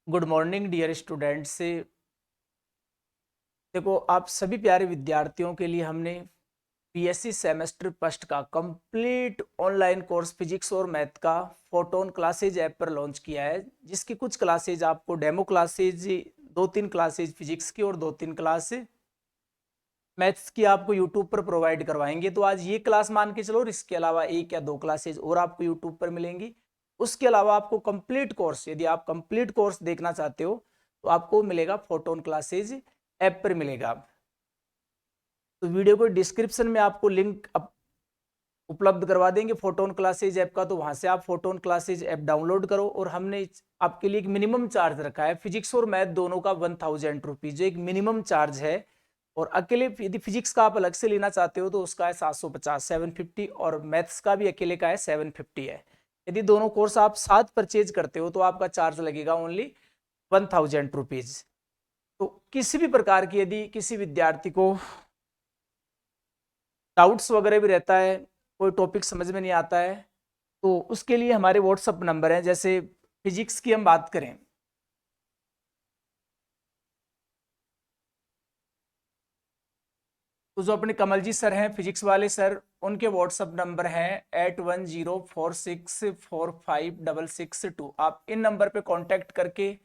Good morning dear students. देखो, आप सभी प्यारे विद्यार्थियों के लिए हमने बीएससी सेमेस्टर फर्स्ट का कंप्लीट ऑनलाइन कोर्स फिजिक्स और मैथ का फोटोन क्लासेज ऐप पर लॉन्च किया है, जिसकी कुछ क्लासेज आपको डेमो क्लासेज, 2-3 क्लासेज फिजिक्स की और 2-3 क्लास मैथ्स की आपको यूट्यूब पर प्रोवाइड करवाएंगे। तो आज ये क्लास मान के चलो, और इसके अलावा 1 या 2 क्लासेज और आपको यूट्यूब पर मिलेंगी। उसके अलावा आपको कंप्लीट कोर्स, यदि आप कंप्लीट कोर्स देखना चाहते हो तो आपको मिलेगा फोटोन क्लासेज ऐप पर मिलेगा। तो वीडियो को डिस्क्रिप्शन में आपको लिंक उपलब्ध करवा देंगे फोटोन क्लासेज ऐप का, तो वहां से आप फोटोन क्लासेज ऐप डाउनलोड करो। और हमने आपके लिए एक मिनिमम चार्ज रखा है, फिजिक्स और मैथ दोनों का 1000 रुपीज, जो एक मिनिमम चार्ज है। और अकेले यदि फिजिक्स का आप अलग से लेना चाहते हो तो उसका है 750 750, और मैथ्स का भी अकेले का है 750 है। यदि दोनों कोर्स आप साथ परचेज करते हो तो आपका चार्ज लगेगा ओनली 1000 रुपीज। तो किसी भी प्रकार की यदि किसी विद्यार्थी को डाउट्स वगैरह भी रहता है, कोई टॉपिक समझ में नहीं आता है, तो उसके लिए हमारे व्हाट्सअप नंबर हैं। जैसे फिजिक्स की हम बात करें तो जो अपने कमल जी सर हैं फिजिक्स वाले सर, उनके व्हाट्सअप नंबर हैं 8104645662। आप इन नंबर पे कांटेक्ट करके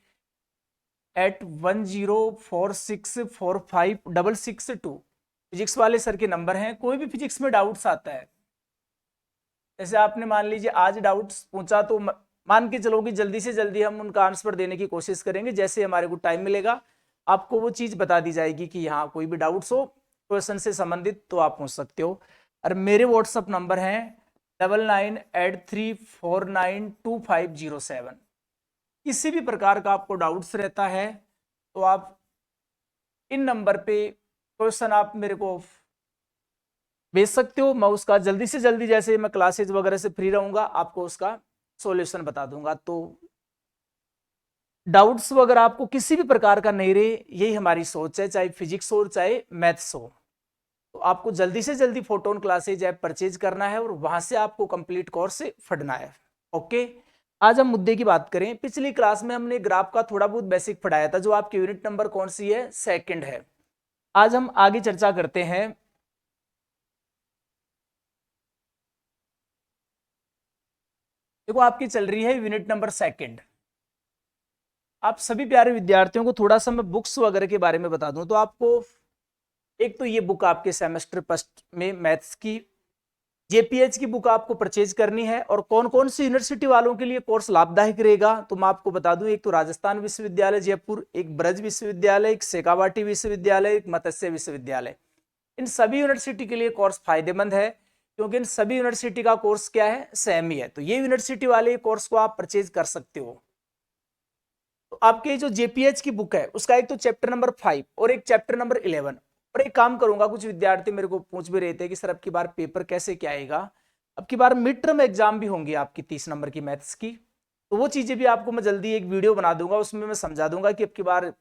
8104645662 फिजिक्स वाले सर के नंबर हैं। कोई भी फिजिक्स में डाउट्स आता है, जैसे आपने मान लीजिए आज डाउट्स पूछा, तो मान के चलो कि जल्दी से जल्दी हम उनका आंसर देने की कोशिश करेंगे। जैसे हमारे को टाइम मिलेगा आपको वो चीज बता दी जाएगी कि यहाँ कोई भी डाउट्स हो क्वेश्चन से संबंधित तो आप पूछ सकते हो। और मेरे व्हाट्सअप नंबर हैं 9983492507। किसी भी प्रकार का आपको डाउट्स रहता है तो आप इन नंबर पे क्वेश्चन आप मेरे को भेज सकते हो। मैं उसका जल्दी से जल्दी, जैसे मैं क्लासेज वगैरह से फ्री रहूंगा, आपको उसका सॉल्यूशन बता दूंगा। तो डाउट्स वगैरह आपको किसी भी प्रकार का नहीं रहे, यही हमारी सोच है, चाहे फिजिक्स हो चाहे मैथ्स हो। तो आपको जल्दी से जल्दी फोटोन क्लासेज ऐप परचेज करना है और वहां से आपको कंप्लीट कोर्स पढ़ना है। ओके, आज हम मुद्दे की बात करें। पिछली क्लास में हमने ग्राफ का थोड़ा बहुत बेसिक पढ़ाया था, जो आपकी यूनिट नंबर कौन सी है, सेकंड है। आज हम आगे चर्चा करते हैं। देखो, आपकी चल रही है यूनिट नंबर सेकंड। आप सभी प्यारे विद्यार्थियों को थोड़ा सा मैं बुक्स वगैरह के बारे में बता दूं तो आपको, एक तो ये बुक आपके सेमेस्टर फर्स्ट में मैथ्स की जेपीएच की बुक आपको परचेज करनी है। और कौन कौन सी यूनिवर्सिटी वालों के लिए कोर्स लाभदायक रहेगा तो मैं आपको बता दूं, एक तो राजस्थान विश्वविद्यालय जयपुर, एक ब्रज विश्वविद्यालय, एक शेखावाटी विश्वविद्यालय, एक मत्स्य विश्वविद्यालय। इन सभी यूनिवर्सिटी के लिए कोर्स फायदेमंद है, क्योंकि इन सभी यूनिवर्सिटी का कोर्स क्या है, सेम ही है। तो ये यूनिवर्सिटी वाले कोर्स को आप परचेज कर सकते हो। तो आपके जो जेपीएच की बुक है उसका एक तो चैप्टर नंबर 5 और एक चैप्टर नंबर 11। और एक काम करूंगा, कुछ विद्यार्थी मेरे को पूछ भी रहे थे कि सर अब की बार पेपर कैसे क्या आएगा। अब की बार मिड टर्म एग्जाम भी होंगी आपकी 30 नंबर की मैथ्स की, तो वो चीजें भी आपको मैं जल्दी एक वीडियो बना दूंगा, उसमें मैं समझा दूंगा कि अब की बार,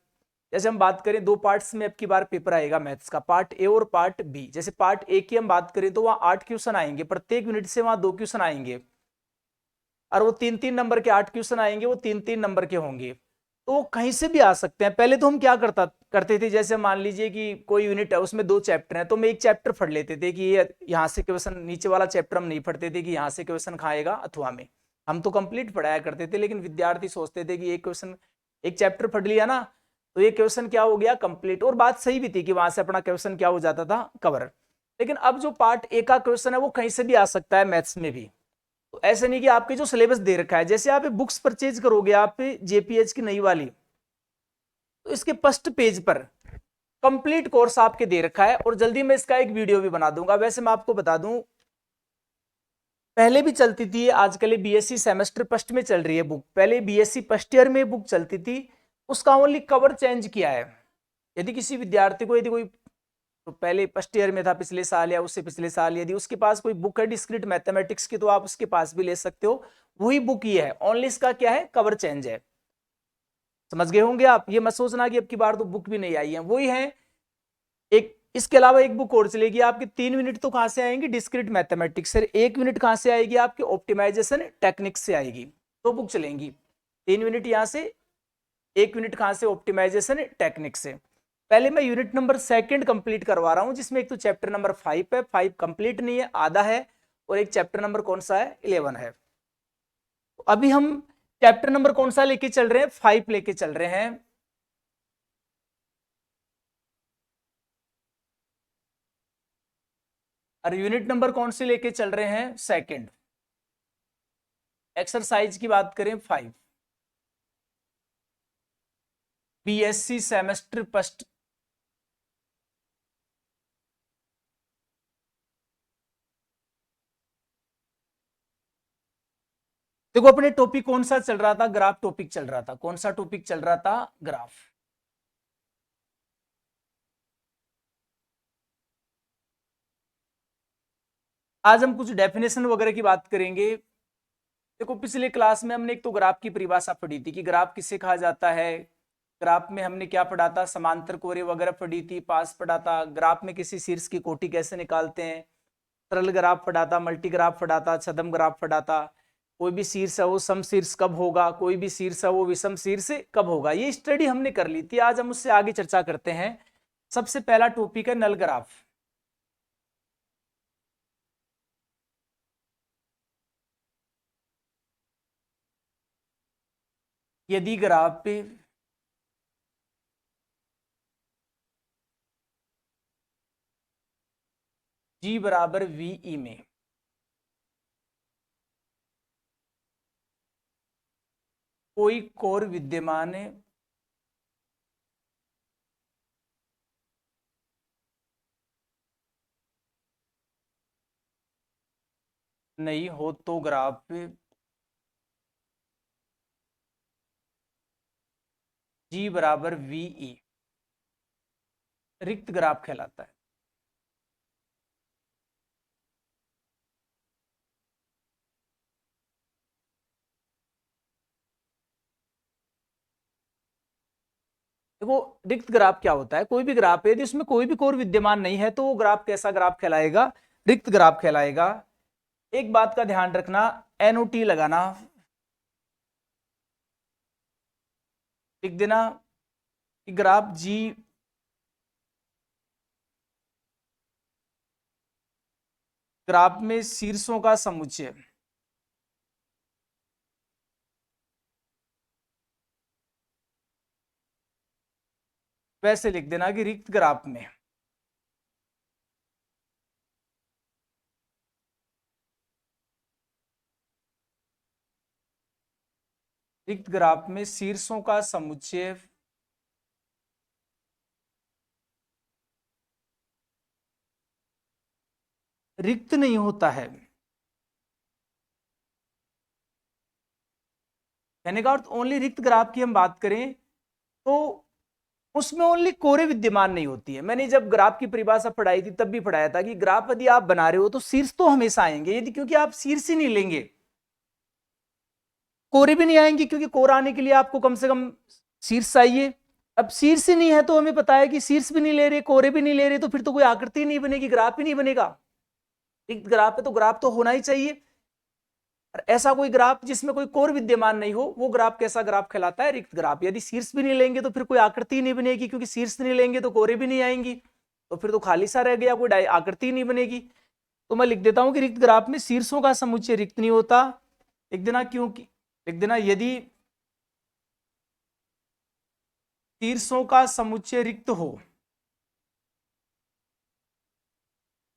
जैसे हम बात करें 2 पार्ट्स में अब की बार पेपर आएगा मैथ्स का, पार्ट ए और पार्ट बी। जैसे पार्ट ए की हम बात करें तो वहां 8 क्वेश्चन आएंगे, प्रत्येक यूनिट से वहां 2 क्वेश्चन आएंगे, और वो 3-3 नंबर के 8 क्वेश्चन आएंगे, वो 3-3 नंबर के होंगे। तो वो कहीं से भी आ सकते हैं। पहले तो हम क्या करते थे, जैसे मान लीजिए कि कोई यूनिट है उसमें 2 चैप्टर हैं, तो हम एक चैप्टर पढ़ लेते थे कि ये यहाँ से क्वेश्चन, नीचे वाला चैप्टर हम नहीं पढ़ते थे कि यहाँ से क्वेश्चन खाएगा अथवा में। हम तो कंप्लीट पढ़ाया करते थे, लेकिन विद्यार्थी सोचते थे कि एक क्वेश्चन, एक चैप्टर पढ़ लिया ना तो ये क्वेश्चन क्या हो गया, कंप्लीट। और बात सही भी थी कि वहां से अपना क्वेश्चन क्या हो जाता था, कवर। लेकिन अब जो पार्ट ए का क्वेश्चन है वो कहीं से भी आ सकता है मैथ्स में भी। तो ऐसे नहीं कि आपके जो सिलेबस दे रखा है, जैसे आप बुक्स परचेज करोगे आप जेपीएच की नई वाली, तो इसके फर्स्ट पेज पर कंप्लीट कोर्स आपके दे रखा है, और जल्दी मैं इसका एक वीडियो भी बना दूंगा। वैसे मैं आपको बता दूं, पहले भी चलती थी, आजकल बीएससी सेमेस्टर फर्स्ट में चल रही है बुक, पहले बीएससी फर्स्ट ईयर में बुक चलती थी, उसका ओनली कवर चेंज किया है। यदि किसी विद्यार्थी को, यदि कोई तो पहले फर्स्ट ईयर में था पिछले साल या उससे पिछले साल, यदि उसके पास कोई बुक है डिस्क्रीट मैथमेटिक्स की तो आप उसके पास भी ले सकते हो, वही बुक ये है, ओनली इसका क्या है, कवर चेंज है। समझ गए होंगे आप, ये मत सोचना कि अब की बार तो बुक भी नहीं आई है, वही है। एक इसके अलावा एक बुक और चलेगी आपकी, 3 यूनिट तो कहां से आएंगी, डिस्क्रीट मैथमेटिक्स से, 1 यूनिट कहां से आएगी आपकी, ऑप्टिमाइजेशन टेक्निक्स से आएगी। 2 बुक चलेंगी, 3 यूनिट यहां से, 1 यूनिट कहाँ से? ऑप्टिमाइजेशन टेक्निक से। पहले मैं यूनिट नंबर सेकंड कंप्लीट करवा रहा हूं, जिसमें एक तो चैप्टर नंबर 5 है, 5 कंप्लीट नहीं है, आधा है, और एक चैप्टर नंबर कौन सा है? 11 है। तो अभी हम चैप्टर नंबर कौन सा लेके चल रहे हैं? 5 लेके चल रहे हैं। और यूनिट नंबर कौन से लेके चल रहे हैं? सेकंड। एक्सरसाइज की बात करें 5, बीएससी सेमेस्टर फर्स्ट। देखो अपने टॉपिक कौन सा चल रहा था? ग्राफ टॉपिक चल रहा था। कौन सा टॉपिक चल रहा था? ग्राफ। आज हम कुछ डेफिनेशन वगैरह की बात करेंगे। देखो पिछले क्लास में हमने एक तो ग्राफ की परिभाषा पढ़ी थी कि ग्राफ किसे कहा जाता है। ग्राफ में हमने क्या पढ़ा था? समांतर कोरे वगैरह पढ़ी थी, पास पढ़ा था। ग्राफ में किसी शीर्ष की कोटि कैसे निकालते हैं, सरल ग्राफ पढ़ा था, मल्टी ग्राफ पढ़ा था, छद्म ग्राफ पढ़ा था। कोई भी शीर्ष है वो सम शीर्ष कब होगा, कोई भी शीर्ष है वो विषम शीर्ष कब होगा, ये स्टडी हमने कर ली थी। आज हम उससे आगे चर्चा करते हैं। सबसे पहला टॉपिक है नल ग्राफ। यदि ग्राफ पे जी बराबर वी में कोई कोर विद्यमान है नहीं हो तो ग्राफ पे जी बराबर वी रिक्त ग्राफ कहलाता है। देखो रिक्त ग्राफ क्या होता है? कोई भी ग्राफ है यदि उसमें कोई भी कोर विद्यमान नहीं है तो वो ग्राफ कैसा ग्राफ कहलाएगा? रिक्त ग्राफ कहलाएगा। एक बात का ध्यान रखना, एनओटी लगाना, लिख देना कि ग्राफ जी ग्राफ में शीर्षों का समुच्चय वैसे लिख देना कि रिक्त ग्राफ में रिक्त ग्राफ में शीर्षों का समुच्चय रिक्त नहीं होता है। कहने का अर्थ ओनली रिक्त ग्राफ की हम बात करें तो उसमें ओनली कोरे विद्यमान नहीं होती है। मैंने जब ग्राफ की परिभाषा पढ़ाई थी तब भी पढ़ाया था कि ग्राफ यदि आप बना रहे हो तो शीर्ष तो हमेशा आएंगे, यदि क्योंकि आप शीर्ष ही नहीं लेंगे कोरे भी नहीं आएंगे, क्योंकि कोर आने के लिए आपको कम से कम शीर्ष चाहिए। अब शीर्ष ही नहीं है तो हमें पता है कि शीर्ष भी नहीं ले रहे, कोरे भी नहीं ले रहे, तो फिर तो कोई आकृति नहीं बनेगी, ग्राफ ही नहीं बनेगा। रिक्त ग्राफ है तो ग्राफ तो होना ही चाहिए। और ऐसा कोई ग्राफ जिसमें कोई कोर विद्यमान नहीं हो वो ग्राफ कैसा ग्राफ कहलाता है? रिक्त ग्राफ। यदि शीर्ष भी नहीं लेंगे तो फिर कोई आकृति नहीं बनेगी, क्योंकि शीर्ष नहीं लेंगे तो कोरे भी नहीं आएंगी, तो फिर तो खाली सा रह गया, कोई आकृति नहीं बनेगी। तो मैं लिख देता हूं कि रिक्त ग्राफ में शीर्षों का समुच्चय रिक्त नहीं होता। लिख देना क्योंकि, लिख देना यदि शीर्षों का समुच्चय रिक्त हो,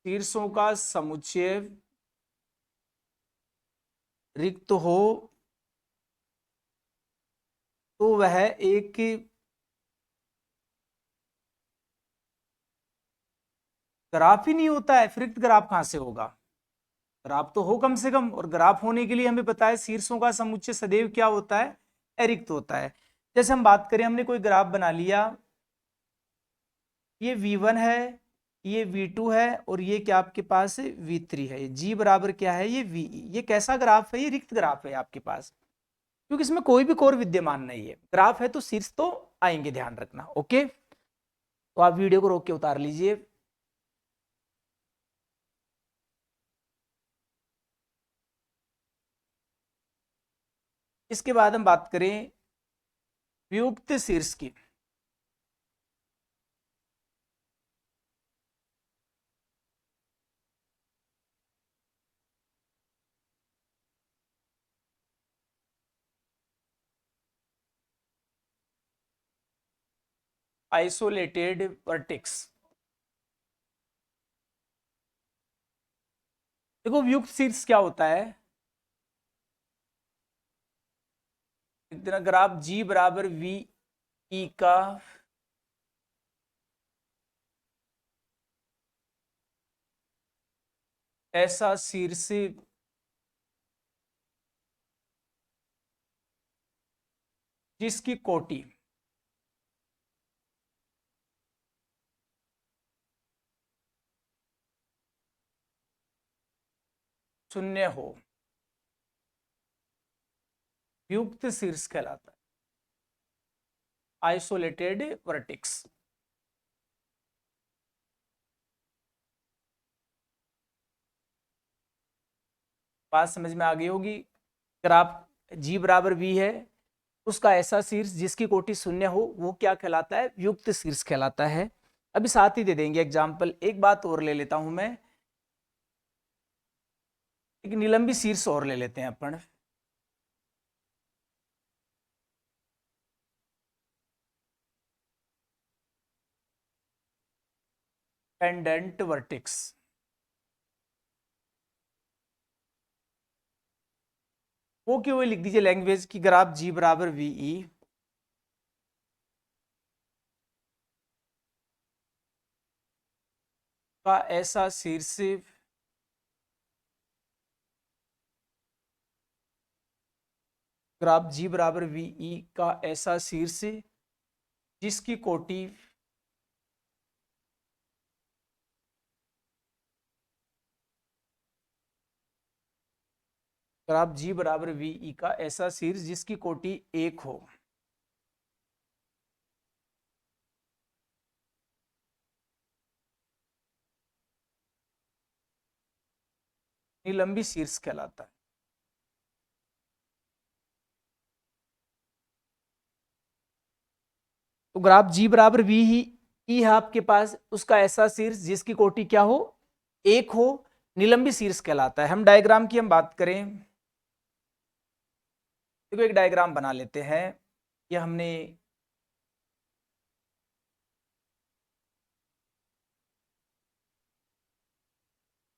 शीर्षों का समुच्चय रिक्त हो तो वह एक ग्राफ ही नहीं होता है। फिर रिक्त ग्राफ कहां से होगा? ग्राफ तो हो कम से कम, और ग्राफ होने के लिए हमें पता है शीर्षों का समुच्चय सदैव क्या होता है? अरिक्त होता है। जैसे हम बात करें, हमने कोई ग्राफ बना लिया, ये V1 है, ये V2 है, और ये क्या आपके पास V3 है। जी बराबर क्या है? ये VE। ये कैसा ग्राफ है? ये रिक्त ग्राफ है आपके पास, क्योंकि इसमें कोई भी कोर विद्यमान नहीं है। ग्राफ है तो शीर्ष तो आएंगे, ध्यान रखना। ओके, तो आप वीडियो को रोक के उतार लीजिए। इसके बाद हम बात करें वियुक्त शीर्ष की आइसोलेटेड वर्टेक्स। देखो वियुक्त शीर्ष क्या होता है, अगर आप G बराबर वी ई का ऐसा शीर्ष जिसकी कोटि शून्य हो, वियुक्त शीर्ष कहलाता है, आइसोलेटेड वर्टेक्स। बात समझ में आ गई होगी। अगर आप G बराबर V है, उसका ऐसा शीर्ष जिसकी कोटि शून्य हो वो क्या कहलाता है, युक्त शीर्ष कहलाता है। अभी साथ ही दे देंगे एग्जाम्पल। एक बात और ले लेता हूं मैं, एक निलंबी शीर्ष और ले लेते हैं अपन। Pendant vertex. वो क्यों लिख दीजिए लैंग्वेज की, ग्राफ G बराबर VE का ऐसा शीर्ष ग्राफ G बराबर VE का ऐसा शीर्ष जिसकी कोटि ग्राफ G बराबर VE का ऐसा शीर्ष जिसकी कोटि 1 हो, निलंबी शीर्ष कहलाता है। तो ग्राफ G बराबर V ही E है आपके पास, उसका ऐसा शीर्ष जिसकी कोटि क्या हो, 1 हो, निलंबी शीर्ष कहलाता है। हम डायग्राम की हम बात करें, देखो एक डायग्राम बना लेते हैं। ये हमने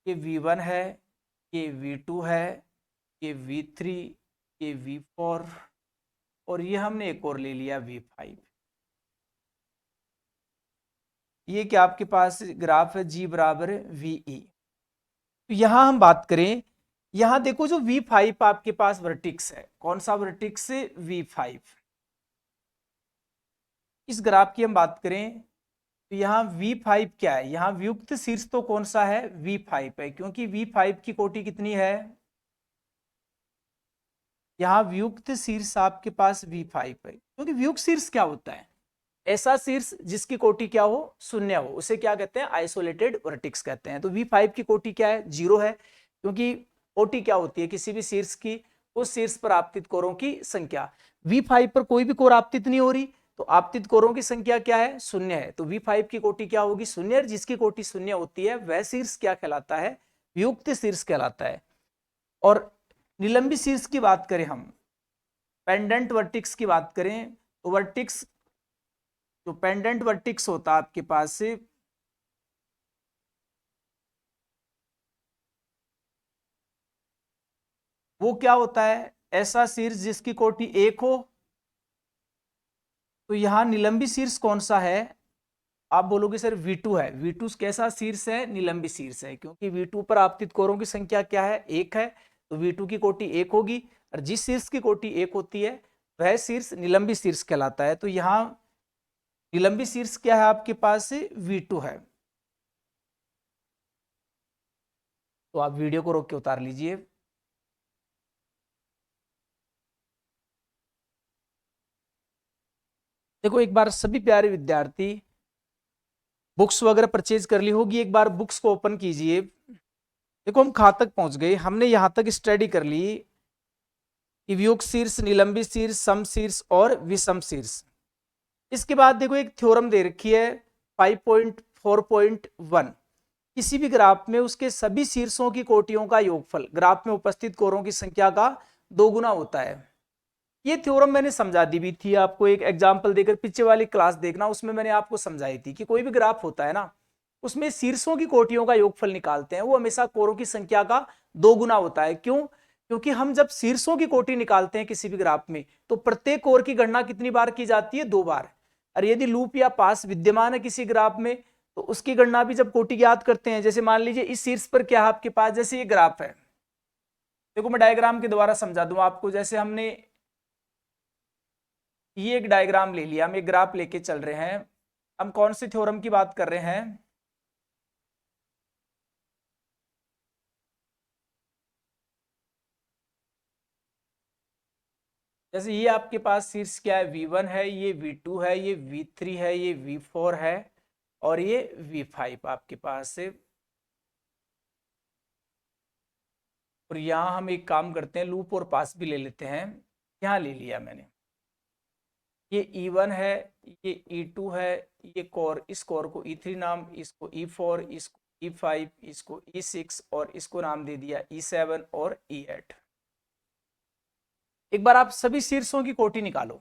ये V1 है, ये V2 है, ये V3, ये V4 और ये हमने एक और ले लिया V5। ये क्या आपके पास ग्राफ है G बराबर VE। तो यहां हम बात करें, यहां देखो जो V5 आपके पास वर्टिक्स है, कौन सा वर्टिक्स, V5। इस ग्राफ की हम बात करें तो यहाँ V5 क्या है, यहाँ वियुक्त शीर्ष तो कौन सा है, V5 है, क्योंकि V5 की कोटि कितनी है, यहाँ वियुक्त शीर्ष आपके पास V5 है। क्योंकि वियुक्त शीर्ष क्या होता है, ऐसा शीर्ष जिसकी कोटि क्या हो, शून्य हो, उसे क्या कहते हैं, आइसोलेटेड वर्टेक्स कहते हैं। तो V5 की कोटि क्या है, 0 है, क्योंकि कोटि क्या होती है किसी भी शीर्ष की, उस शीर्ष पर आपतित कोरों की संख्या। V5 पर कोई भी कोर आपतित नहीं हो रही, तो आपतित कोरों की संख्या क्या है, शून्य है। तो V5 की कोटि क्या होगी, शून्य। जिसकी कोटि शून्य होती है वह शीर्ष क्या कहलाता है, वियुक्त शीर्ष कहलाता है। और निलंबी शीर्ष की बात करें हम, पेंडेंट वर्टिक्स की बात करें, तो वर्टिक्स जो पेंडेंट वर्टिक्स होता है आपके पास से, वो क्या होता है, ऐसा शीर्ष जिसकी कोटि 1 हो। तो यहां निलंबी शीर्ष कौन सा है, आप बोलोगे सर V2 है। V2 कैसा शीर्ष है, निलंबी शीर्ष है, क्योंकि V2 पर आपतित कोरों की संख्या क्या है, 1 है। तो V2 की कोटि 1 होगी, और जिस शीर्ष की कोटि 1 होती है वह शीर्ष निलंबी शीर्ष कहलाता है। तो यहाँ निलंबी शीर्ष क्या है आपके पास, V2 है। तो आप वीडियो को रोक के उतार लीजिए। देखो एक बार सभी प्यारे विद्यार्थी बुक्स वगैरह परचेज कर ली होगी, एक बार बुक्स को ओपन कीजिए। देखो हम कहाँ तक पहुंच गए, हमने यहां तक स्टडी कर ली कि वियुक्त शीर्ष, निलंबित शीर्ष, सम शीर्ष और विषम शीर्ष। इसके बाद देखो एक थ्योरम दे रखी है 5.4.1, किसी भी ग्राफ में उसके सभी शीर्षों की कोटियों का योगफल ग्राफ में उपस्थित कोरों की संख्या का 2 गुना होता है। ये थ्योरम मैंने समझा दी भी थी आपको, एक एग्जांपल देकर पीछे वाली क्लास देखना, उसमें मैंने आपको समझाई थी कि कोई भी ग्राफ होता है ना, उसमें शीर्षों की कोटियों का योगफल निकालते हैं, वो हमेशा कोरों की संख्या का 2 गुना होता है। क्यों? क्योंकि हम जब शीर्षों की कोटि निकालते हैं किसी भी ग्राफ में, तो प्रत्येक कोर की गणना कितनी बार की जाती है? 2 बार। और यदि लूप या पास विद्यमान है किसी ग्राफ में, तो उसकी गणना भी जब कोटि ज्ञात करते हैं, जैसे मान लीजिए इस शीर्ष पर क्या है आपके पास, जैसे ये ग्राफ है, देखो मैं डायग्राम के द्वारा समझा दूं आपको। जैसे हमने ये एक डायग्राम ले लिया, हम एक ग्राफ लेके चल रहे हैं, हम कौन से थ्योरम की बात कर रहे हैं? जैसे ये आपके पास शीर्ष क्या है? V1 है, ये V2 है, ये V3 है, ये V4 है और ये V5 आपके पास है। और यहाँ हम एक काम करते हैं, लूप और पास भी ले लेते हैं। यहाँ ले लिया मैंने, ये E1 है, ये E2 है, ये कोर, इस कोर को E3 नाम, इसको E4, इसको E5, इसको E6 और इसको नाम दे दिया E7 और E8। एक बार आप सभी शीर्षों की कोटि निकालो।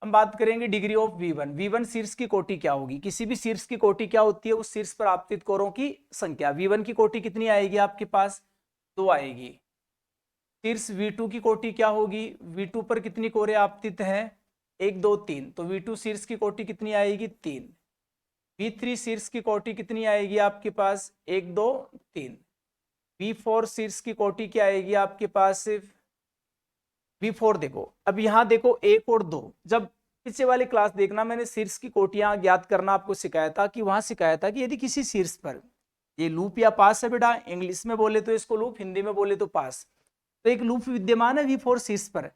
हम बात करेंगे डिग्री ऑफ V1। V1 शीर्ष की कोटि क्या होगी? किसी भी शीर्ष की कोटि क्या होती है? उस शीर्ष पर आपतित कोरों की संख्या। V1 की कोटि कितनी आएगी आपके पास? 2 आएगी। शीर्ष V2 की कोटि क्या होगी? V2 पर कितनी कोरे आपतित हैं? 1 2 3, तो V2 शीर्ष की कोटि कितनी आएगी? 3। V3 शीर्ष की कोटि कितनी आएगी आपके पास? 1 2 3। V4 शीर्ष की कोटि क्या आएगी आपके पास? सिर्फ V4। देखो अब यहाँ देखो 1 और 2, जब पीछे वाली क्लास देखना, मैंने शीर्ष की कोटियां ज्ञात करना आपको सिखाया था, कि वहां सिखाया था कि यदि किसी शीर्ष पर, ये लूप या पास है बेटा, इंग्लिश में बोले तो इसको लूप, हिंदी में बोले तो पास, तो एक लूप विद्यमान है V4 शीर्ष पर।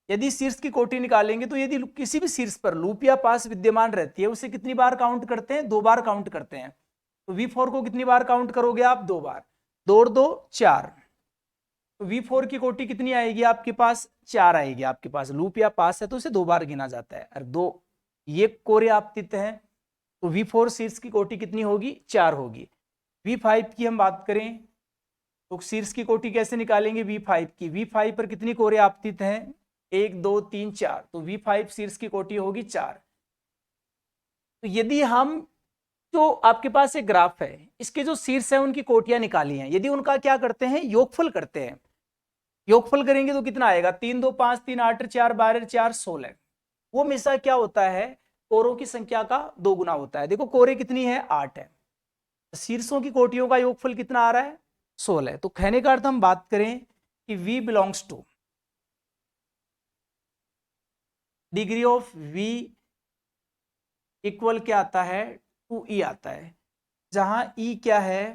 यदि शीर्ष की कोटि निकालेंगे तो यदि किसी भी शीर्ष पर लूप या पास विद्यमान रहती है, उसे कितनी बार काउंट करते हैं? 2 बार काउंट करते हैं। तो V4 को कितनी बार काउंट करोगे आप? 2 बार। 2 और 2 4, तो V4 की कोटि कितनी आएगी आपके पास? 4 आएगी आपके पास। लूप या पास है तो उसे 2 बार गिना जाता है, और 2 ये कोरे आपतित हैं, तो V4 शीर्ष की कोटि कितनी होगी? 4 होगी। V5 की हम बात करें तो शीर्ष की कोटि कैसे निकालेंगे? V5 की, V5 पर कितनी कोरे आपतित हैं? 1 2 3 4, तो V5 शीर्ष की कोटि होगी 4। तो यदि हम, जो आपके पास एक ग्राफ है, इसके जो शीर्ष है उनकी कोटियां निकाली हैं, यदि उनका क्या करते हैं? योगफल करते हैं। योगफल करेंगे तो कितना आएगा? 3 2 5 3 8 4 12 4 16। वो हमेशा क्या होता है? कोरों की संख्या का 2 गुना होता है। देखो कोरे कितनी है? 8 है। शीर्षों की कोटियों का योगफल कितना आ रहा है? 16। तो कहने का अर्थ हम बात करें कि V belongs two degree of V equal क्या आता है? 2E आता है, जहां E क्या है?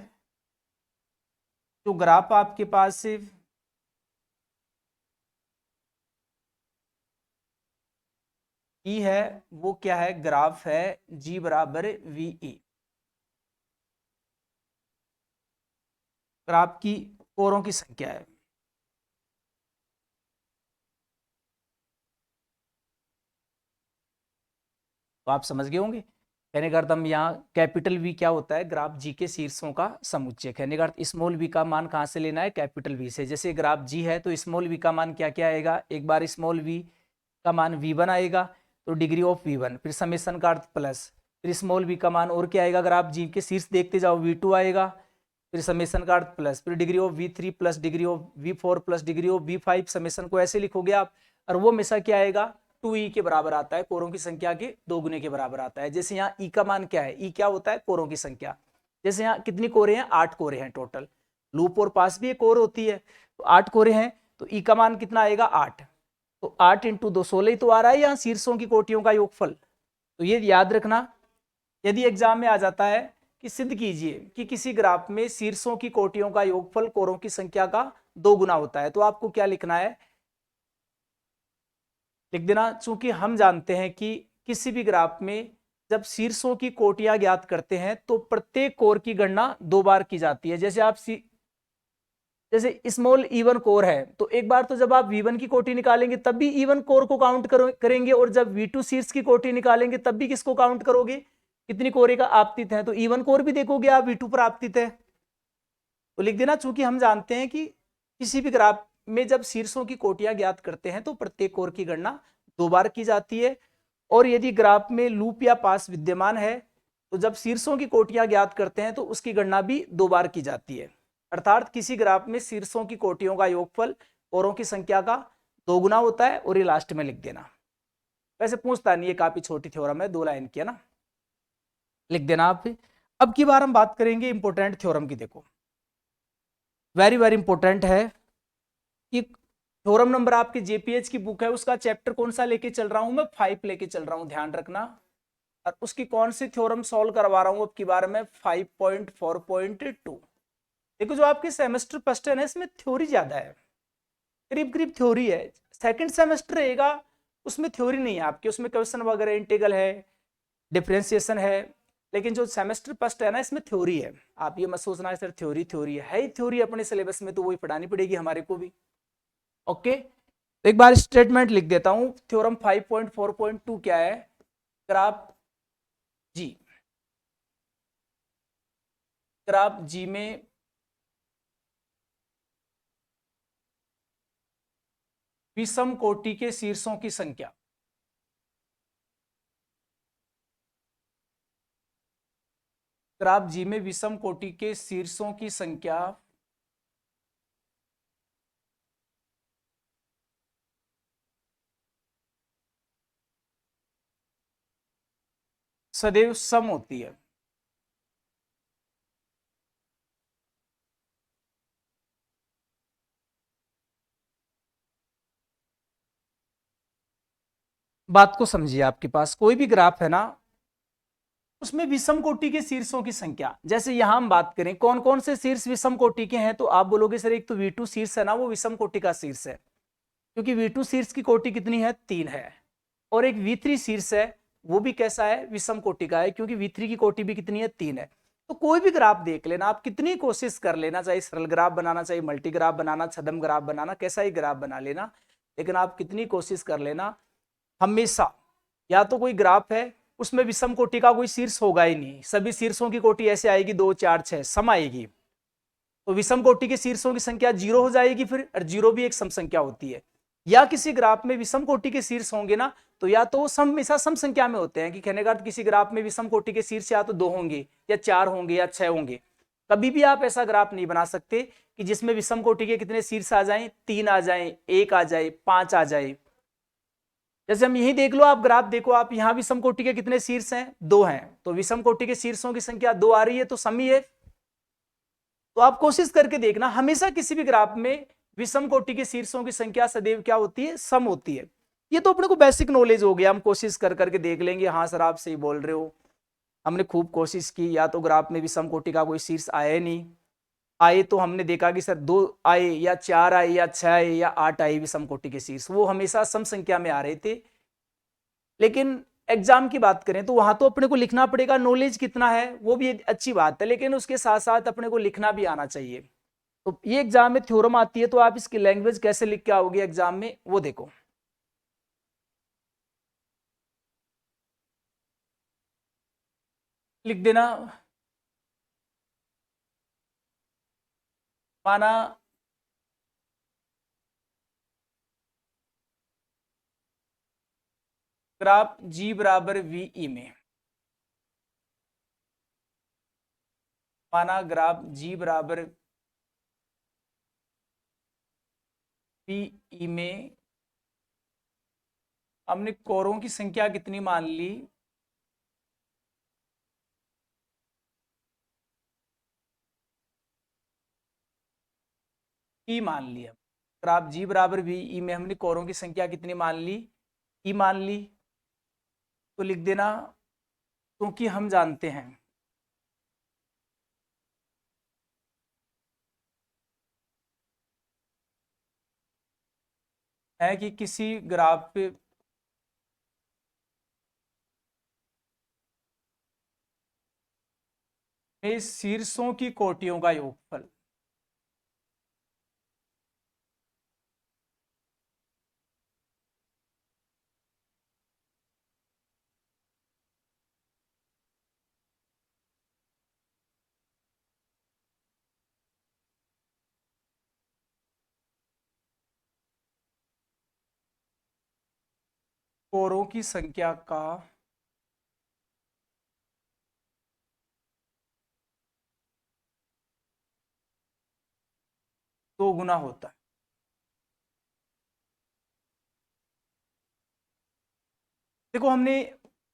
जो ग्राफ आपके पास सिर्फ E है, वो क्या है? ग्राफ है G बराबर VE। ग्राफ की कोरों की संख्या है। तो आप समझ गए होंगे। कहने का अर्थ हम यहाँ कैपिटल V क्या होता है? ग्राफ G के शीर्षों का समुच्चय। कहने का अर्थ स्मॉल v का मान कहाँ से लेना है? कैपिटल V से। जैसे ग्राफ G है तो स्मॉल v का मान क्या क्या आएगा? एक बार स्मॉल v का मान V1 आएगा, तो डिग्री ऑफ V1, फिर समेशन का अर्थ प्लस, फिर स्मॉल v का मान और क्या आएगा? ग्राफ G के शीर्ष देखते जाओ, V2 आएगा, फिर समेशन का अर्थ प्लस, फिर degree of V3 plus degree of V4 plus degree of V5। Summation को ऐसे लिखोगे आप, और वो हमेशा क्या आएगा? 2E के बराबर आता है, कोरों की संख्या के 2 गुने के बराबर आता है। जैसे यहाँ E का मान क्या है? E क्या होता है? कोरों की संख्या। जैसे यहाँ कितनी कोरे हैं? 8 कोरे हैं टोटल। लूप और पास भी एक कोर होती है, तो 8 कोरे हैं, तो E का मान कितना आएगा? 8। तो 8 इंटू 2 16 ही तो आ रहा है यहाँ शीर्षों की कोटियों का योगफल। तो ये याद रखना, यदि एग्जाम में आ जाता है कि सिद्ध कीजिए कि किसी ग्राफ में शीर्षों की कोटियों का योगफल कोरों की संख्या का 2 गुना होता है, तो आपको क्या लिखना है? लिख देना, चूंकि हम जानते हैं कि किसी भी ग्राफ में जब शीर्षों की कोटियां ज्ञात करते हैं तो प्रत्येक कोर की गणना 2 बार की जाती है। जैसे जैसे स्मॉल इवन कोर है तो एक बार तो जब आप V1 की कोटि निकालेंगे तब भी इवन कोर को काउंट करेंगे, और जब V2 शीर्ष की कोटि निकालेंगे तब भी किसको काउंट करोगे, कितनी कोरे का आपतित है, तो इवन कोर भी देखोगे आप V2 पर आपतित है तो लिख देना। चूंकि हम जानते हैं कि किसी भी ग्राफ में जब शीर्षों की कोटियां ज्ञात करते हैं तो प्रत्येक कोर की गणना 2 बार की जाती है, और यदि ग्राफ में लूप या पास विद्यमान है तो जब शीर्षों की कोटियां ज्ञात करते हैं तो उसकी गणना भी 2 बार की जाती है। अर्थात किसी ग्राफ में शीर्षों की कोटियों का योगफल कोरों की संख्या का 2 गुना होता है, और ये लास्ट में लिख देना। वैसे पूछता नहीं, ये काफी छोटी थ्योरम है, 2 लाइन की है ना, लिख देना आप। अब की बार हम बात करेंगे इंपोर्टेंट थ्योरम की। देखो वेरी वेरी इंपोर्टेंट है कि थ्योरम नंबर आपके जेपीएच की बुक है उसका चैप्टर कौन सा लेके चल रहा हूं मैं, 5 लेके चल रहा हूं, ध्यान रखना। और उसकी कौन सी थ्योरम सॉल्व करवा रहा हूं अब की बार में, 5.4.2। देखो जो आपके सेमेस्टर फर्स्ट है ना इसमें थ्योरी ज्यादा है, करीब करीब थ्योरी है। सेकंड सेमेस्टर रहेगा उसमें थ्योरी नहीं है आपके, उसमें क्वेश्चन वगैरह इंटीग्रल है, डिफरेंशिएशन है, लेकिन जो सेमेस्टर फर्स्ट है ना इसमें थ्योरी है। आप ये मत सोचना सर थ्योरी थ्योरी है ही थ्योरी अपने सिलेबस में, तो वही पढ़ानी पड़ेगी हमारे को भी। ओके तो एक बार स्टेटमेंट लिख देता हूं, थ्योरम 5.4.2 क्या है, ग्राफ जी, ग्राफ जी में विषम कोटि के शीर्षों की संख्या, ग्राफ जी में विषम कोटि के शीर्षों की संख्या सदैव सम होती है। बात को समझिए, आपके पास कोई भी ग्राफ है ना उसमें विषम कोटि के शीर्षों की संख्या, जैसे यहां हम बात करें कौन कौन से शीर्ष विषम कोटि के हैं, तो आप बोलोगे सर एक तो V2 शीर्ष है ना वो विषम कोटि का शीर्ष है, क्योंकि V2 शीर्ष की कोटि कितनी है, 3 है। और एक V3 शीर्ष है वो भी कैसा है, विषम कोटि का है, क्योंकि V3 की कोटि भी कितनी है, 3 है। तो कोई भी ग्राफ देख लेना आप, कितनी कोशिश कर लेना, चाहे सरल ग्राफ बनाना, चाहे मल्टी ग्राफ बनाना, छद्म ग्राफ बनाना, कैसा ही ग्राफ बना लेना, लेकिन आप कितनी कोशिश कर लेना, हमेशा या तो कोई ग्राफ है उसमें विषम कोटि का कोई शीर्ष होगा ही नहीं, सभी शीर्षों की कोटि ऐसे आएगी 2 4 6 सम आएगी, तो विषम कोटि के शीर्षों की संख्या 0 हो जाएगी फिर, और 0 भी एक सम संख्या होती है। या किसी ग्राफ में विषम कोटि के शीर्ष होंगे ना तो या तो सम हमेशा सम संख्या में होते हैं, कि कहने का अर्थ किसी ग्राफ में विषम कोटि के शीर्ष या तो 2 होंगे या 4 होंगे या 6 होंगे। कभी भी आप ऐसा ग्राफ नहीं बना सकते कि जिसमें विषम कोटि के कितने शीर्ष आ जाएं, 3 आ जाएं, 1 आ जाए, 5 आ जाए। जैसे हम यही देख लो, आप ग्राफ देखो, आप यहां विषम कोटि के कितने शीर्ष हैं, 2 हैं, तो विषम कोटि के शीर्षों की संख्या 2 आ रही है, तो सम ही है। तो आप कोशिश करके देखना, हमेशा किसी भी ग्राफ में विषम कोटि के शीर्षों की संख्या सदैव क्या होती है, सम होती है। ये तो अपने को बेसिक नॉलेज हो गया, हम कोशिश कर करके देख लेंगे, हाँ सर आप सही बोल रहे हो, हमने खूब कोशिश की, या तो ग्राफ में विषम कोटि का कोई शीर्ष आया नहीं, आए तो हमने देखा कि सर 2 आए या 4 आए या 6 आए या 8 आए विषम कोटि के शीर्ष, वो हमेशा सम संख्या में आ रहे थे। लेकिन एग्जाम की बात करें तो वहां तो अपने को लिखना पड़ेगा, नॉलेज कितना है वो भी अच्छी बात है, लेकिन उसके साथ साथ अपने को लिखना भी आना चाहिए। तो ये एग्जाम में थ्योरम आती है तो आप इसकी लैंग्वेज कैसे लिख के आओगे एग्जाम में, वो देखो। लिख देना, माना ग्राफ G बराबर VE में, माना ग्राफ G बराबर VE में हमने कोरों की संख्या कितनी मान ली, E मान लिया। ग्राफ G बराबर VE में हमने कोरों की संख्या कितनी मान ली, E मान ली। तो लिख देना, क्योंकि हम जानते हैं है कि किसी ग्राफ पे में शीर्षों की कोटियों का योगफल कोरों की संख्या का दो गुना होता है। देखो हमने,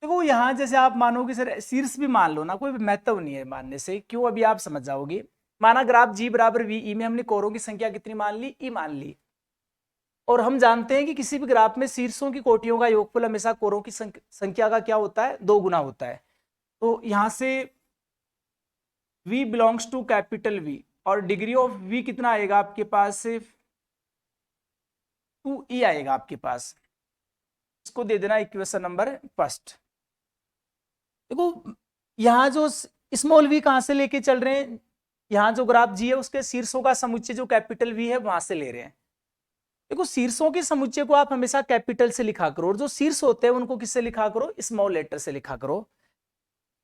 देखो यहाँ जैसे आप मानोगे सर शीर्ष भी मान लो ना, कोई महत्व नहीं है मानने से, क्यों अभी आप समझ जाओगे। माना ग्राफ जी बराबर वी ई में हमने कोरों की संख्या कितनी मान ली, ई मान ली, और हम जानते हैं कि किसी भी ग्राफ में शीर्षों की कोटियों का योगफल हमेशा कोरों की संख्या का क्या होता है, दो गुना होता है। तो यहां से v belongs to capital V, और डिग्री ऑफ v कितना आएगा आपके पास से 2e आएगा आपके पास। इसको दे देना इक्वेशन नंबर फर्स्ट। देखो यहाँ जो स्मॉल v कहां से लेके चल रहे हैं, यहाँ जो ग्राफ जी है उसके शीर्षों का समुच्चय जो कैपिटल V है वहां से ले रहे हैं। देखो शीर्षों के समुच्चय को आप हमेशा कैपिटल से लिखा करो, और जो शीर्ष होते हैं उनको किससे लिखा करो, स्मॉल लेटर से लिखा करो।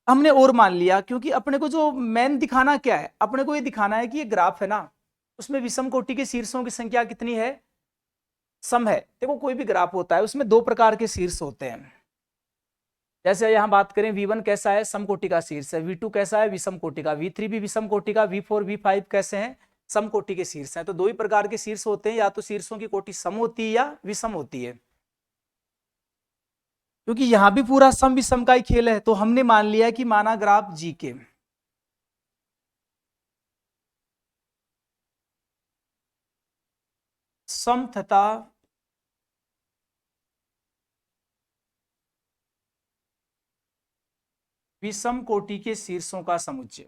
हमने और मान लिया, क्योंकि अपने को जो मेन दिखाना क्या है, अपने को ये दिखाना है कि ये ग्राफ है ना, उसमें विषम कोटि के शीर्षों की संख्या कितनी है, सम है। देखो कोई भी ग्राफ होता है उसमें दो प्रकार के शीर्ष होते हैं। जैसे यहां बात करें V1 कैसा है, सम कोटि का शीर्ष है, V2 कैसा है, विषम कोटि का, V3 भी विषम कोटि का, V4 V5 कैसे हैं, सम कोटि के शीर्ष हैं। तो दो ही प्रकार के शीर्ष होते हैं, या तो शीर्षों की कोटि सम होती है या विषम होती है। क्योंकि यहां भी पूरा सम विषम का ही खेल है, तो हमने मान लिया कि माना ग्राफ जी के सम तथा विषम कोटि के शीर्षों का समुच्चय,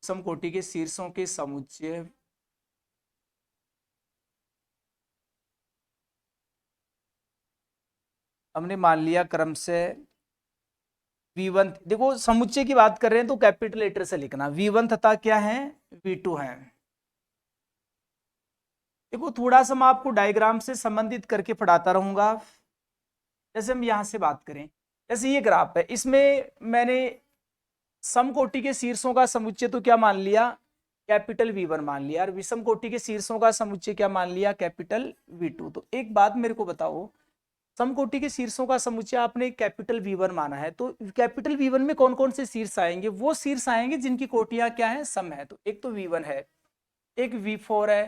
विषम कोटि के शीर्षों के समुच्चय हमने मान लिया क्रम से V1। देखो समुच्चय की बात कर रहे हैं तो कैपिटल लेटर से लिखना, V1 तथा क्या है, V2 है। देखो थोड़ा सा मैं आपको डायग्राम से संबंधित करके पढ़ाता रहूंगा। जैसे हम यहां से बात करें, जैसे ये ग्राफ है, इसमें मैंने सम कोटि के शीर्षों का समुच्चय तो क्या मान लिया, कैपिटल V1 मान लिया, और विषम कोटि के शीर्षों का समुच्चय क्या मान लिया, कैपिटल V2। तो एक बात मेरे को बताओ, समकोटि के शीर्षों का समुच्चय आपने कैपिटल V1 माना है, तो कैपिटल V1 में कौन कौन से शीर्ष आएंगे, वो शीर्ष आएंगे जिनकी कोटियां क्या है, सम है। तो एक तो V1 है, एक V4 है,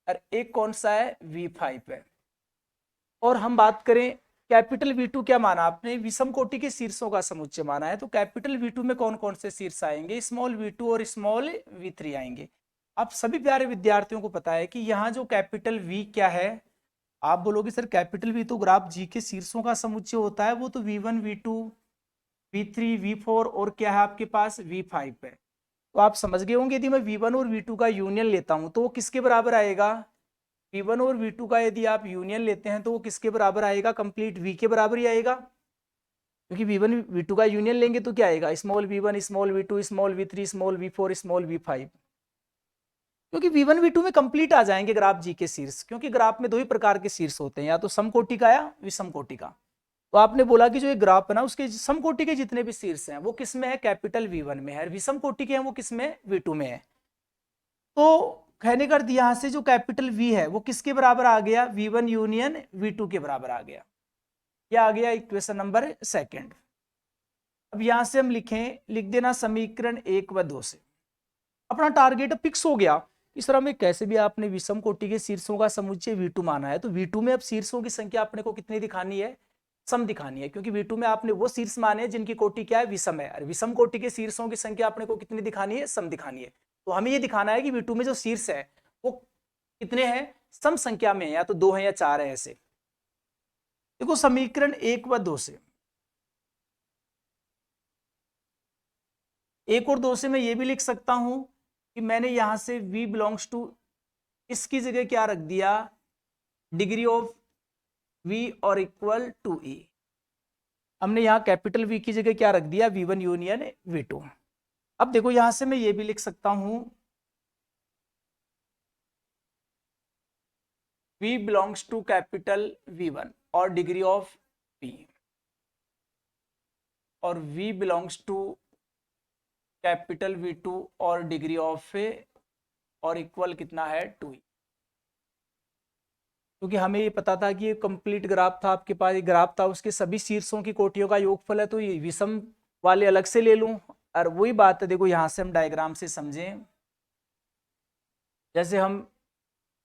और एक कौन सा है, V5 है। और हम बात करें कैपिटल V2 क्या माना आपने, विषम कोटि के शीर्षों का समुच्चय माना है, तो कैपिटल V2 में कौन कौन से शीर्ष आएंगे, स्मॉल V2 और स्मॉल V3 आएंगे। आप सभी प्यारे विद्यार्थियों को पता है कि यहाँ जो कैपिटल V क्या है, आप बोलोगे सर कैपिटल V तो ग्राफ जी के शीर्षों का समुच्चय होता है, वो तो V1 V2 V3 V4 और क्या है आपके पास, V5 है। तो आप समझ गए होंगे, यदि मैं V1 और V2 का यूनियन लेता हूं तो वो किसके बराबर आएगा, V1 और V2 का यदि आप यूनियन लेते हैं तो वो किसके बराबर आएगा, कंप्लीट V के बराबर ही आएगा। क्योंकि V1 V2 का यूनियन लेंगे तो क्या आएगा, small V1 small V2 small V3 small V4 small V5। क्योंकि V1 V2 में कंप्लीट आ जाएंगे ग्राफ जी के शीर्ष, क्योंकि ग्राफ में दो ही प्रकार के शीर्ष होते हैं, या तो समकोटि का या विषम कोटि का। तो आपने बोला कि जो ये ग्राफ है ना उसके समकोटि के जितने भी शीर्ष हैं वो किस में है, कैपिटल V1 में है, विषम कोटि के हैं वो किस में, V2 में है। तो कहने का अर्थ यहां से जो कैपिटल V है वो किसके बराबर आ गया, V1 यूनियन V2 के बराबर आ गया। यह आ गया इक्वेशन नंबर सेकंड। अब यहां से हम लिख देना समीकरण 1 व 2 से अपना टारगेट फिक्स हो गया। इस तरह में कैसे भी आपने विषम कोटि के शीर्षों का समुच्चय V2 माना है, तो V2 में अब शीर्षों की संख्या अपने को कितनी दिखानी है, सम दिखानी है, क्योंकि V2 में आपने वो शीर्ष माने हैं जिनकी कोटि क्या है, विषम है, और विषम कोटि के शीर्षों की संख्या अपने को कितनी दिखानी है, सम दिखानी है। तो हमें ये दिखाना है कि V2 में जो शीर्ष है वो कितने हैं, सम संख्या में है, या तो 2 है या 4 है ऐसे। देखो समीकरण 1 व 2 से, 1 और 2 से मैं ये भी लिख सकता हूं कि मैंने यहां से V बिलोंग्स टू, इसकी जगह क्या रख दिया, डिग्री ऑफ V और इक्वल टू E। हमने यहां कैपिटल V की जगह क्या रख दिया, V1 यूनियन V2। अब देखो यहां से मैं ये भी लिख सकता हूं V belongs to capital V1 और डिग्री ऑफ V, और V belongs to capital V2 और डिग्री ऑफ A और इक्वल कितना है 2E। क्योंकि हमें ये पता था कि ये कंप्लीट ग्राफ था, आपके पास ये ग्राफ था, उसके सभी शीर्षों की कोटियों का योगफल है, तो ये विषम वाले अलग से ले लूं। और वही बात है, देखो यहां से हम डायग्राम से समझें, जैसे हम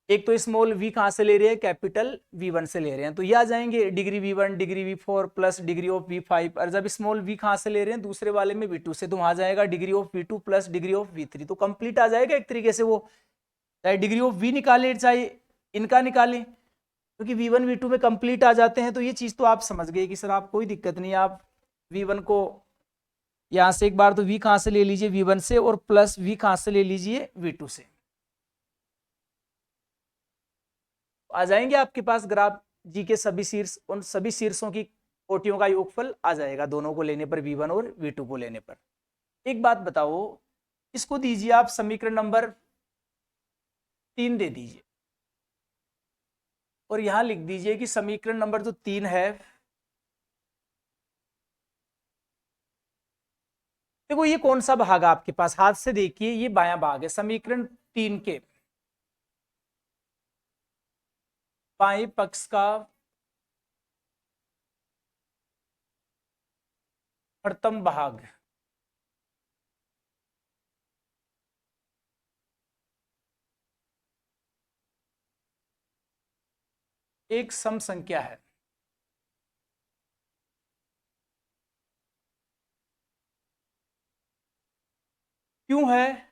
एक तो स्मॉल v कहां से ले रहे हैं, कैपिटल V1 से ले रहे हैं, तो ये आ जाएंगे degree V1 degree V4 plus degree of V5। और जब स्मॉल v कहां से ले रहे हैं, दूसरे वाले में V2 से, तो वहां जाएगा degree of V2 plus degree of V3, तो कंप्लीट आ जाएगा एक तरीके से। वो चाहे डिग्री ऑफ v निकाले चाहे इनका निकाले, क्योंकि V1 V2 में कंप्लीट आ जाते हैं। तो ये चीज तो आप समझ गए कि सर आप कोई दिक्कत नहीं, आप V1 को यहां से एक बार तो v कहां से ले लीजिए, V1 से, और प्लस v कहां से ले लीजिए, V2 से। आ जाएंगे आपके पास ग्राफ जी के सभी शीर्ष, उन सभी शीर्षों की कोटियों का योगफल आ जाएगा, दोनों को लेने पर, V1 और V2 को लेने पर। एक बात बताओ, इसको दीजिए आप समीकरण नंबर 3 दे दीजिए, और यहां लिख दीजिए कि समीकरण नंबर जो 3 है, देखो ये कौन सा भाग है आपके पास, हाथ से देखिए, ये बायां भाग है समीकरण 3 के बाएं पक्ष का प्रथम भाग। एक सम संख्या है। क्यों है?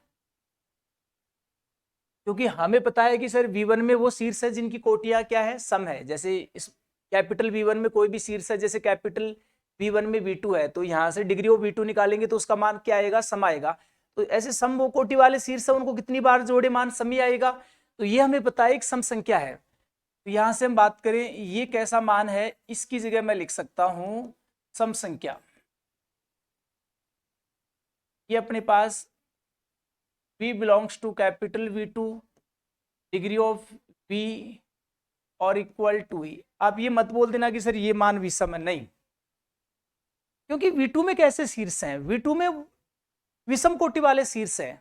क्योंकि हमें पता है कि सर V1 में वो शीर्ष है जिनकी कोटियां क्या है, सम है। जैसे इस कैपिटल V1 में कोई भी शीर्ष है, जैसे कैपिटल V1 में V2 है, तो यहां से डिग्री ऑफ V2 निकालेंगे तो उसका मान क्या आएगा, सम आएगा। तो ऐसे सम वो कोटि वाले शीर्ष है, उनको कितनी बार जोड़े मान सम ही आएगा। तो ये हमें पता है एक सम संख्या है। तो यहां से हम बात करें ये कैसा मान है, इसकी जगह मैं लिख सकता हूं सम संख्या। ये अपने पास V belongs to capital V2 degree of V और इक्वल टू ई। आप ये मत बोल देना कि सर ये मान विषम है, नहीं, क्योंकि V2 में कैसे शीर्ष हैं, V2 में विषम कोटि वाले शीर्ष हैं।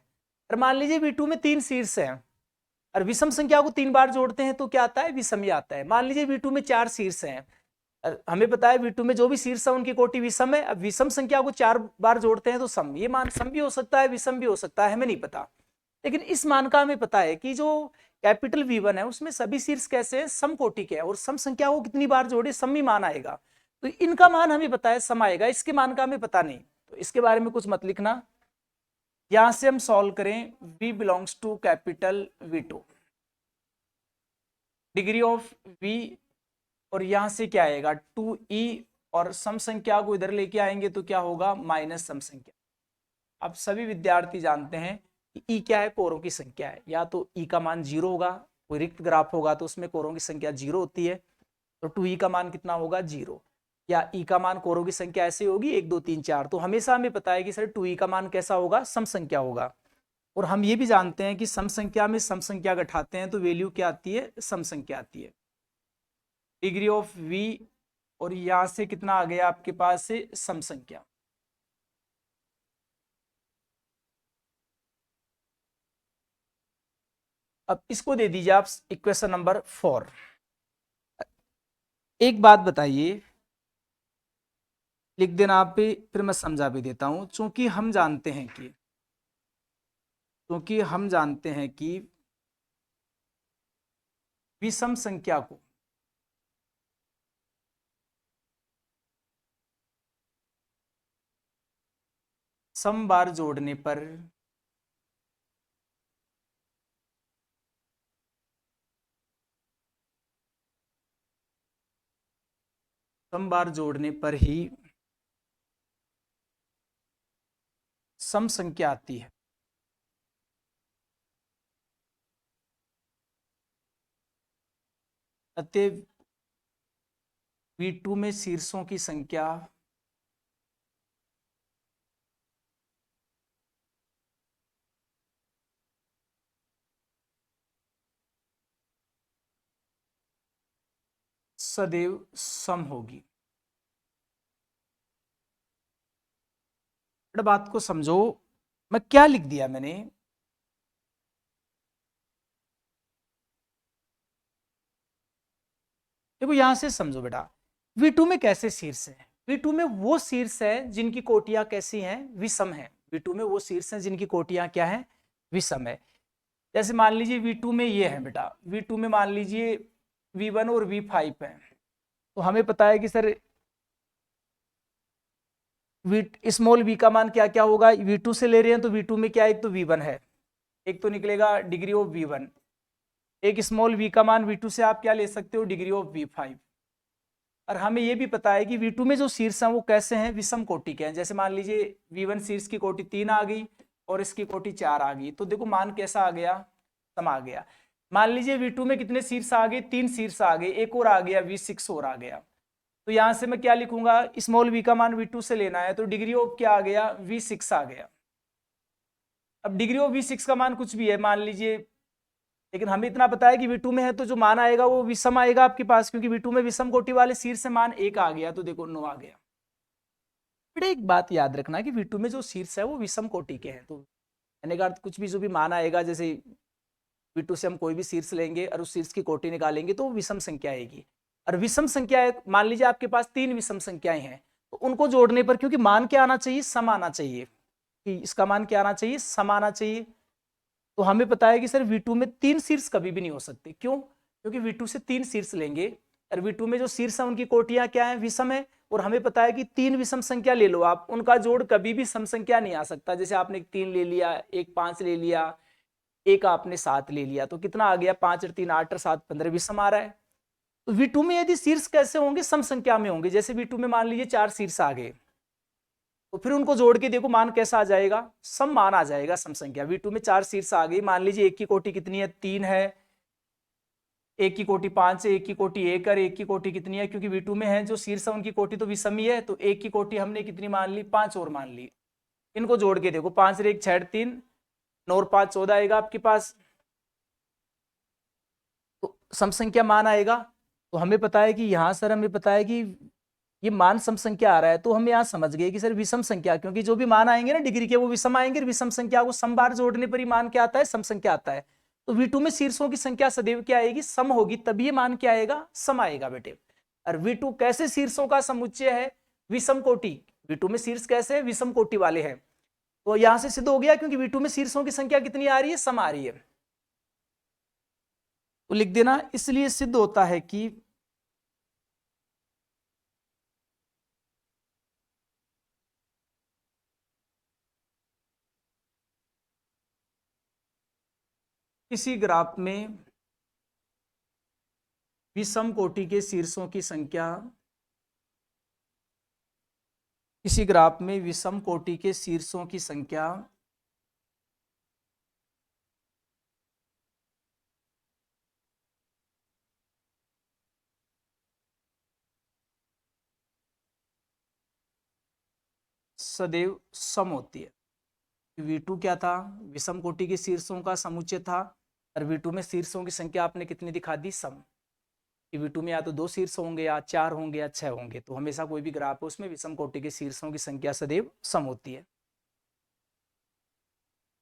और मान लीजिए V2 में 3 शीर्ष हैं, और विषम संख्या को 3 बार जोड़ते हैं तो क्या आता है, विषम ही आता है। मान लीजिए V2 में 4 शीर्ष हैं, हमें पता है V2 में जो भी शीर्ष है उनकी कोटि विषम है। अब विषम संख्या को 4 बार जोड़ते हैं तो सम, ये मान सम भी हो सकता है, विषम भी हो सकता है, हमें नहीं पता। लेकिन इस मान का हमें पता है कि जो कैपिटल V1 है उसमें सभी शीर्ष कैसे हैं, सम कोटि के हैं, और सम संख्या को कितनी बार जोड़े, सम ही मान आएगा। तो इनका मान हमें पता है, सम आएगा, इसके मान का हमें पता नहीं, तो इसके बारे में कुछ मत लिखना। यहां से हम सॉल्व करें, V belongs to capital V2 degree of V, और यहां से क्या आएगा 2e, और सम संख्या को इधर लेके आएंगे तो क्या होगा, माइनस सम संख्या। अब सभी विद्यार्थी जानते हैं कि ई क्या है, कोरों की संख्या है। या तो ई का मान 0 होगा, कोई रिक्त ग्राफ होगा तो उसमें कोरों की संख्या 0 होती है, तो 2e का मान कितना होगा, 0। या ई का मान, कोरों की संख्या ऐसे होगी 1 2 3 4, तो हमेशा हमें पता है कि सर 2e का मान कैसा होगा, सम संख्या होगा। और हम ये भी जानते हैं कि सम संख्या में सम संख्या घटाते हैं तो वैल्यू क्या आती है, सम संख्या आती है। डिग्री ऑफ V, और यहां से कितना आ गया आपके पास से सम संख्या। अब इसको दे दीजिए आप इक्वेशन नंबर 4। एक बात बताइए, लिख देना आप भी, फिर मैं समझा भी देता हूं। क्योंकि हम जानते हैं कि विषम संख्या को सम बार जोड़ने पर ही सम संख्या आती है। अतः V2 में शीर्षों की संख्या सदैव सम होगी। बात को समझो, मैं क्या लिख दिया मैंने, देखो यहां से समझो बेटा, V2 में कैसे शीर्ष है? V2 में वो शीर्ष है जिनकी कोटियां कैसी हैं? विषम है। V2 में वो शीर्ष हैं जिनकी कोटियां क्या है? विषम है। जैसे मान लीजिए V2 में ये है बेटा, V2 में मान लीजिए V1 और V5 है, तो हमें पता है कि सर स्मॉल v का मान क्या क्या होगा? V2 से ले रहे हैं तो V2 में क्या है? एक तो V1 है, एक तो निकलेगा डिग्री ऑफ V1, एक स्मॉल v का मान V2 से आप क्या ले सकते हो? Degree of V5। और हमें यह भी पता है कि V2 में जो शीर्ष हैं वो कैसे हैं? विषम कोटि के हैं। जैसे मान लीजिए V1 शीर्ष की कोटि 3 आ गई और इसकी कोटि 4 आ गई, तो देखो मान कैसा आ गया? सम आ गया। मान लीजिए V2 में कितने शीर्ष आ गए? 3 शीर्ष आ गए, एक और आ गया V6 और आ गया, तो यहां से मैं क्या लिखूंगा? स्मॉल v का मान V2 से लेना है, तो डिग्री ऑफ क्या आ गया? V6 आ गया। अब डिग्री ऑफ V6 का मान कुछ भी है मान लीजिए, लेकिन हमें इतना पता है कि V2 में है तो जो मान आएगा वो विषम आएगा आपके पास, क्योंकि V2 में विषम कोटि वाले शीर्ष से मान 1 आ गया, तो देखो 9 आ गया। बेटा एक बात याद रखना कि V2 में जो शीर्ष है वो विषम कोटि के हैं, तो कहने का अर्थ कुछ भी जो भी मान आएगा, जैसे V2 से हम कोई भी शीर्ष लेंगे और उस शीर्ष की कोटि निकालेंगे तो विषम संख्या आएगी। और विषम संख्या, मान लीजिए आपके पास 3 विषम संख्याएं हैं, तो उनको जोड़ने पर क्योंकि मान क्या आना चाहिए? सम आना चाहिए, कि इसका मान क्या आना चाहिए? सम आना चाहिए। तो हमें पता है कि सर V2 में 3 शीर्ष कभी भी नहीं हो सकते। क्यों? क्योंकि V2 से 3 शीर्ष लेंगे और V2 में जो शीर्ष है उनकी कोटियां क्या है? विषम है। और हमें पता है कि 3 विषम संख्या ले लो आप, उनका जोड़ कभी भी सम संख्या नहीं आ सकता। जैसे आपने 3 ले लिया, एक 5 ले लिया, एक आपने 7 ले लिया, तो कितना आ गया? 5 और 3 8 और 7 15 विषम आ रहा है। तो V2 में यदि शीर्ष कैसे होंगे? सम संख्या में होंगे। जैसे V2 में मान लीजिए 4 शीर्ष आ गए, तो फिर उनको जोड़ के देखो मान कैसा आ जाएगा? सम मान आ जाएगा, सम संख्या। V2 में 4 शीर्ष आ गई, मान लीजिए एक की कोटि कितनी है? 3 है, एक की कोटि 5 है, एक की कोटि 1 और एक की कोटि कितनी है? क्योंकि V2 में है जो शीर्ष है उनकी कोटि तो विषमी है, तो एक की कोटि हमने कितनी मान ली? 5 और मान ली। इनको जोड़ के देखो, 5 और 1 6 3, 9 और 5 14 आएगा आपके पास, तो सम संख्या मान आएगा। तो हमें पता है कि यहाँ सर हमें पता है कि ये मान सम संख्या आ रहा है, तो हम यहाँ समझ गए कि सर विषम संख्या, क्योंकि जो भी मान आएंगे ना डिग्री के वो विषम आएंगे। विषम संख्या को सम बार जोड़ने पर ही मान क्या आता है? सम संख्या आता है। तो V2 में शीर्षों की संख्या सदैव क्या आएगी? सम होगी, तभी ये मान क्या आएगा? सम आएगा बेटे। और V2 कैसे शीर्षों का समुच्चय है? विषम कोटि। V2 में शीर्ष कैसे है? विषम कोटि वाले हैं। तो यहां से सिद्ध हो गया, क्योंकि V2 में शीर्षों की संख्या कितनी आ रही है? सम आ रही है। तो लिख देना, इसलिए सिद्ध होता है कि किसी ग्राफ में विषम कोटि के शीर्षों की संख्या, किसी ग्राफ में विषम कोटि के शीर्षों की संख्या सदैव सम होती है। V2 क्या था? विषम कोटि के शीर्षों का समुच्चय था, और V2 में शीर्षों की संख्या आपने कितनी दिखा दी? सम। कि V2 में या तो 2 शीर्ष होंगे या 4 होंगे या 6 होंगे, तो हमेशा कोई भी ग्राफ है उसमें विषम कोटि के शीर्षों की संख्या सदैव सम होती है।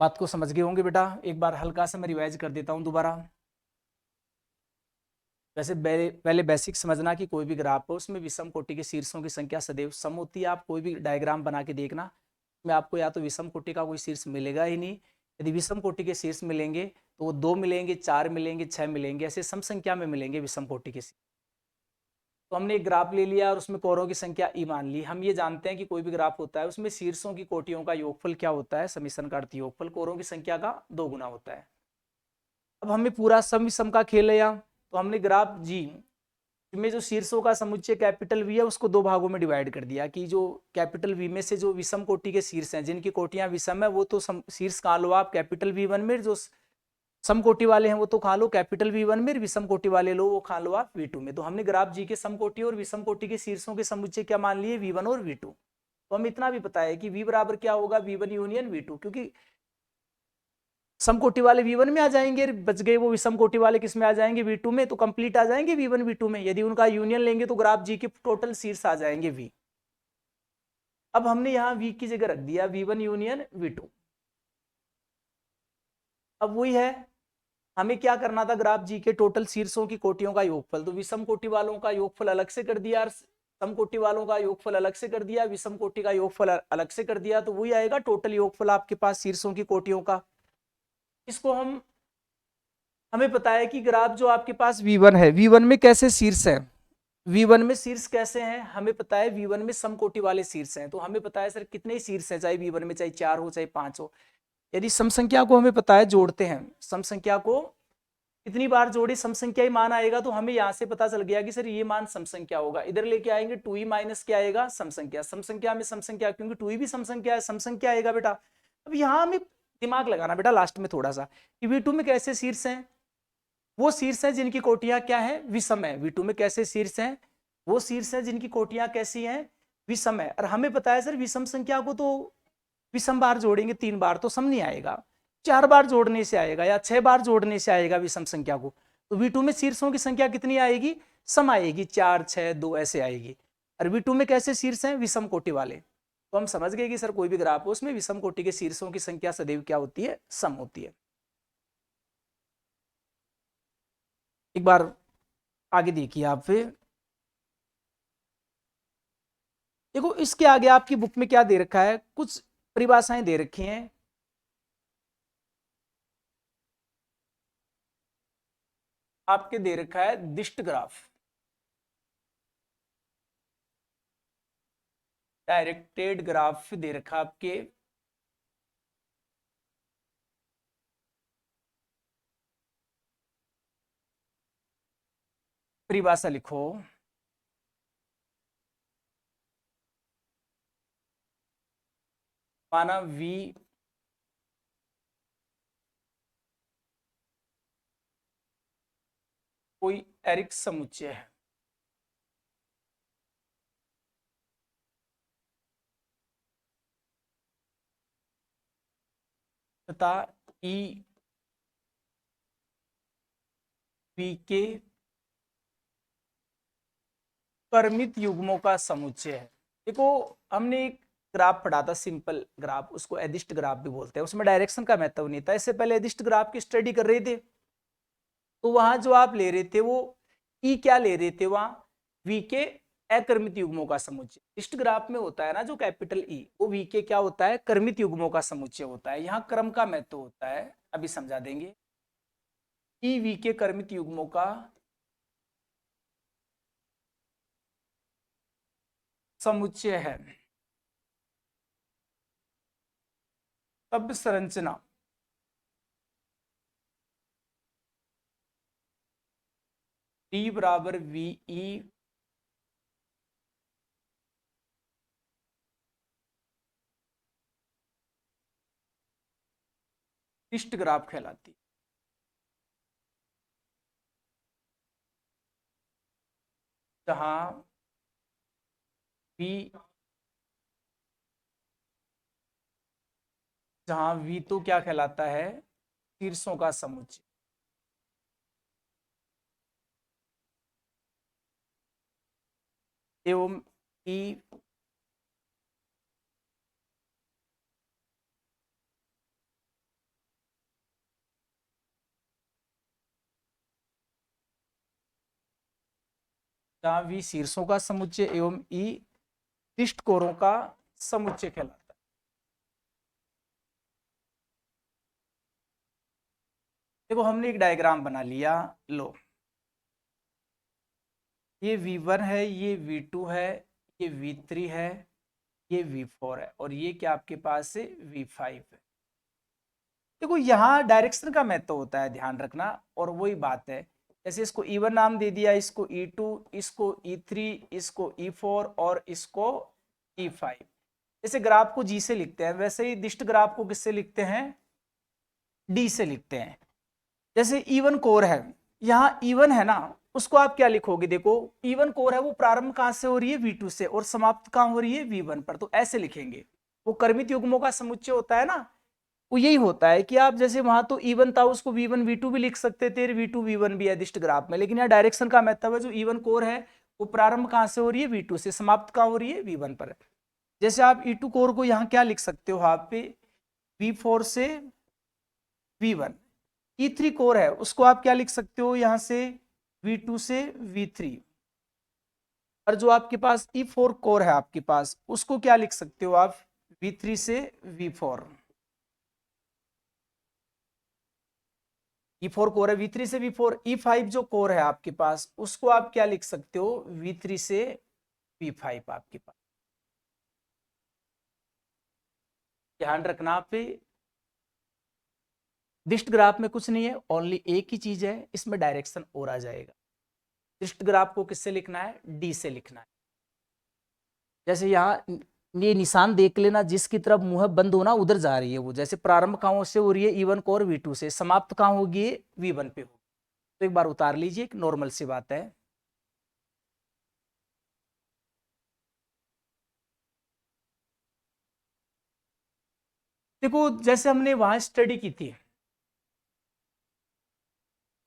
बात को समझ गए होंगे बेटा? एक बार हल्का सा मैं रिवाइज कर देता हूं दोबारा। वैसे पहले बेसिक समझना कि कोई भी ग्राफ है उसमें विषम कोटि के शीर्षों की संख्या सदैव सम होती है। आप कोई भी डायग्राम बना के देखना, में आपको या तो विषम कोटि का कोई शीर्ष मिलेगा ही नहीं। यदि विषम कोटि के शीर्ष मिलेंगे तो वो 2 मिलेंगे, 4 मिलेंगे, 6 मिलेंगे, ऐसे सम संख्या में मिलेंगे विषम कोटि के शीर्ष। तो हमने एक ग्राफ ले लिया और उसमें कोरों की संख्या ई मान ली। हम ये जानते हैं कि कोई भी ग्राफ होता है उसमें शीर्षों की कोटियों का योगफल क्या होता है? समीकरण का अर्थ योगफल कोरों की संख्या का 2 गुना होता है। अब हमें पूरा सम विषम का खेल है, तो हमने ग्राफ जी में जो शीर्षों का समुच्चय कैपिटल वी है उसको 2 भागों में डिवाइड कर दिया, कि जो कैपिटल वी में से जो विषम कोटि के शीर्ष हैं जिनकी कोटियां विषम है वो तो शीर्ष कहाँ लो आप? कैपिटल V1 में। जो सम कोटि वाले हैं वो तो खा लो कैपिटल V1 में, विषम कोटि वाले लो वो खा लो आप V2 में। तो हमने ग्राफ जी के सम कोटि और विषम कोटि के शीर्षों के समुच्चय क्या मान लिए? V1 और V2। तो हम इतना भी पता है कि V बराबर क्या होगा? V1 यूनियन V2, क्योंकि सम कोटि वाले V1 में आ जाएंगे, बच गए वो विषम कोटि वाले किस में आ जाएंगे? V2 में। तो कंप्लीट आ जाएंगे V1 V2 में। यदि उनका यूनियन लेंगे तो ग्राफ जी के टोटल शीर्ष आ जाएंगे V। अब हमने यहाँ V की जगह रख दिया V1 यूनियन V2। अब वही है, हमें क्या करना था ग्राफ जी के, टोटल शीर्षों की कोटियों का योगफल, तो विषम कोटि वालों का योगफल अलग से कर दिया, सम कोटि वालों का योगफल अलग से कर दिया, विषम कोटि का योगफल अलग से कर दिया, तो वही आएगा टोटल योगफल आपके पास शीर्षों की कोटियों का। इसको हमें पता है कि ग्राफ जो आपके पास V1 है, V1 में कैसे शीर्ष है, V1 में शीर्ष कैसे हैं, हमें पता है V1 में समकोटि वाले शीर्ष हैं, तो हमें पता है सर कितने शीर्ष हैं, चाहे V1 में चाहे 4 हो चाहे 5 हो। यदि सम संख्या को हमें पता है जोड़ते हैं, सम संख्या को कितनी बार जोड़े सम संख्या ही मान आएगा, तो हमें यहाँ से पता चल गया कि सर ये मान सम संख्या होगा। इधर लेके आएंगे 2e माइनस क्या आएगा, सम संख्या, सम संख्या में सम संख्या, क्योंकि 2e भी सम संख्या है, सम संख्या आएगा बेटा। अब यहाँ हमें दिमाग लगाना बेटा लास्ट में थोड़ा सा, कि V2 में कैसे शीर्ष हैं, वो शीर्ष है जिनकी कोटियां क्या है, विषम है। V2 में कैसे शीर्ष हैं, वो शीर्ष है जिनकी कोटियां कैसी हैं, विषम है। और हमें पता है सर विषम संख्या को तो विषम बार जोड़ेंगे 3 बार तो सम नहीं आएगा, 4 बार जोड़ने से आएगा या 6 बार जोड़ने से आएगा विषम संख्या को। तो V2 में शीर्षों की संख्या कितनी आएगी, सम आएगी, 4 6 2 ऐसे आएगी। और V2 में कैसे शीर्ष हैं, विषम कोटि वाले। तो हम समझ गए कि सर कोई भी ग्राफ हो उसमें विषम कोटि के शीर्षों की संख्या सदैव क्या होती है, सम होती है। एक बार आगे देखिए आप, फिर देखो इसके आगे आपकी बुक में क्या दे रखा है, कुछ परिभाषाएं दे रखी हैं। आपके दे रखा है दिष्ट ग्राफ, डायरेक्टेड ग्राफ दे रखा आपके, परिभाषा लिखो, माना V कोई एरिक समुच्चय है, तथा E V के कर्मित युग्मों का समुच्चय है। देखो हमने एक ग्राफ पढ़ा था, सिंपल ग्राफ, उसको अदिष्ट ग्राफ भी बोलते हैं, उसमें डायरेक्शन का महत्व नहीं था। इससे पहले अदिष्ट ग्राफ की स्टडी कर रहे थे, तो वहां जो आप ले रहे थे वो ई क्या ले रहे थे, वहां वी के अकर्मित युग्मों का समुच्चय। इष्ट ग्राफ में होता है ना जो कैपिटल ई, वो वी के क्या होता है, कर्मित युग्मों का समुच्चय होता है। यहाँ क्रम का महत्व होता है, अभी समझा देंगे। ई वी के कर्मित युग्मों का समुच्चय है। तब संरचना डी बराबर वी ई इष्ट ग्राफ कहलाती है। जहां वी जहां वी तो क्या कहलाता है, शीर्षों का समुच्चय, एवं ई जहां वी शीर्षों का समुच्चय एवं ई तिष्ट कोरों का समुच्चय कहलाता है। देखो हमने एक डायग्राम बना लिया, लो ये V1 है, ये V2 है, ये V3 है, ये V4 है, और ये क्या आपके पास से V5 है। देखो यहाँ डायरेक्शन का महत्व होता है, ध्यान रखना, और वही बात है, जैसे इसको E1 नाम दे दिया, इसको E2, इसको E3, इसको E4 और इसको E5। जैसे ग्राफ को G से लिखते हैं, वैसे ही दिष्ट ग्राफ को किससे लिखते हैं, D से लिखते हैं। जैसे E1 कोर है, यहाँ E1 है ना, उसको आप क्या लिखोगे, देखो E1 कोर है, वो प्रारंभ कहां से हो रही है, V2 से, और समाप्त कहां हो रही है, V1 पर, तो ऐसे लिखेंगे। वो कर्मित युग्मों का समुच्चय होता है ना, वो यही होता है कि आप जैसे वहां तो E1 था, उसको V1 V2 भी लिख सकते थे, V2 V1 भी है दिष्ट ग्राफ में, लेकिन यहाँ डायरेक्शन का महत्व है, जो E1 कोर है वो प्रारंभ कहां से हो रही है, V2 से, समाप्त कहां हो रही है, V1 पर। जैसे आप E2 कोर को यहाँ क्या लिख सकते हो, आप पे V4 से V1, E3 कोर है उसको आप क्या लिख सकते हो यहां से V2 से V3, और जो आपके पास E4 कोर है आपके पास उसको क्या लिख सकते हो आप V3 से V4। E4 कोर है V3 से V4। E5 जो कोर है आपके पास उसको आप क्या लिख सकते हो V3 से V5 आपके पास। ध्यान रखना आप पे डिस्ट ग्राफ में कुछ नहीं है, ओनली एक ही चीज है, इसमें डायरेक्शन और आ जाएगा। डिस्ट ग्राफ को किससे लिखना है, डी से लिखना है। जैसे यहाँ ये निशान देख लेना, जिसकी तरफ मुंह बंद होना उधर जा रही है वो, जैसे प्रारंभ कहां से हो रही है E1 को और V2 से, समाप्त कहां होगी V1 पे होगी। तो एक बार उतार लीजिए, एक नॉर्मल सी बात है। देखो जैसे हमने वहां स्टडी की थी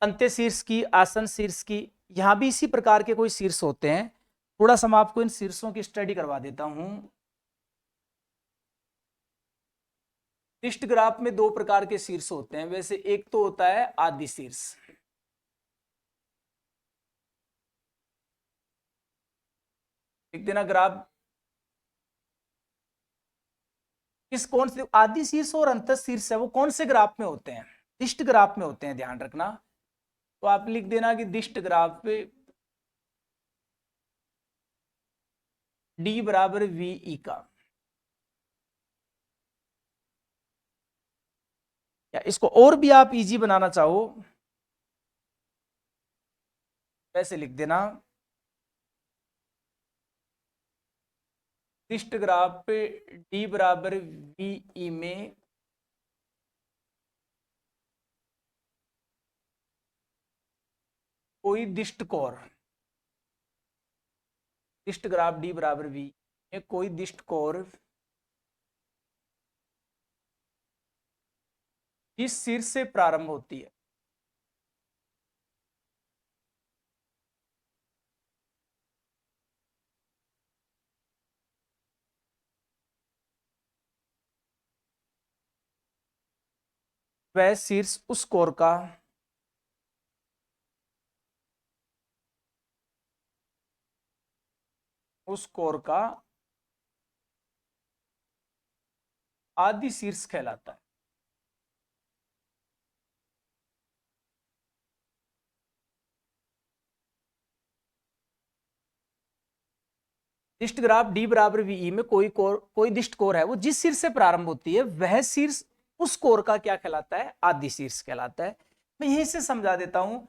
अंत्य शीर्ष की, आसन शीर्ष की, यहां भी इसी प्रकार के कोई शीर्ष होते हैं। थोड़ा सा मैं आपको इन शीर्षों की स्टडी करवा देता हूं। डिस्ट ग्राफ में दो प्रकार के शीर्ष होते हैं वैसे, एक तो होता है आदि शीर्ष। लिख देना ग्राफ किस कौन से आदि शीर्ष और अंत शीर्ष है वो कौन से ग्राफ में होते हैं, डिस्ट ग्राफ में होते हैं, ध्यान रखना। तो आप लिख देना कि डिस्ट ग्राफ पे डी बराबर वी ई का, या इसको और भी आप इजी बनाना चाहो वैसे लिख देना डिस्ट ग्राफ पे डी बराबर वी ई में कोई डिस्ट कोर, डिस्ट ग्राफ डी बराबर वी में कोई डिस्ट कोर जिस शीर्ष से प्रारंभ होती है। वह शीर्ष उस कोर का आदि शीर्ष कहलाता है। डिस्ट ग्राफ डी बराबर वी में कोई डिस्ट कोर है वो जिस शीर्ष से प्रारंभ होती है वह शीर्ष उस कोर का क्या कहलाता है, आदि शीर्ष कहलाता है। मैं यहीं से समझा देता हूं।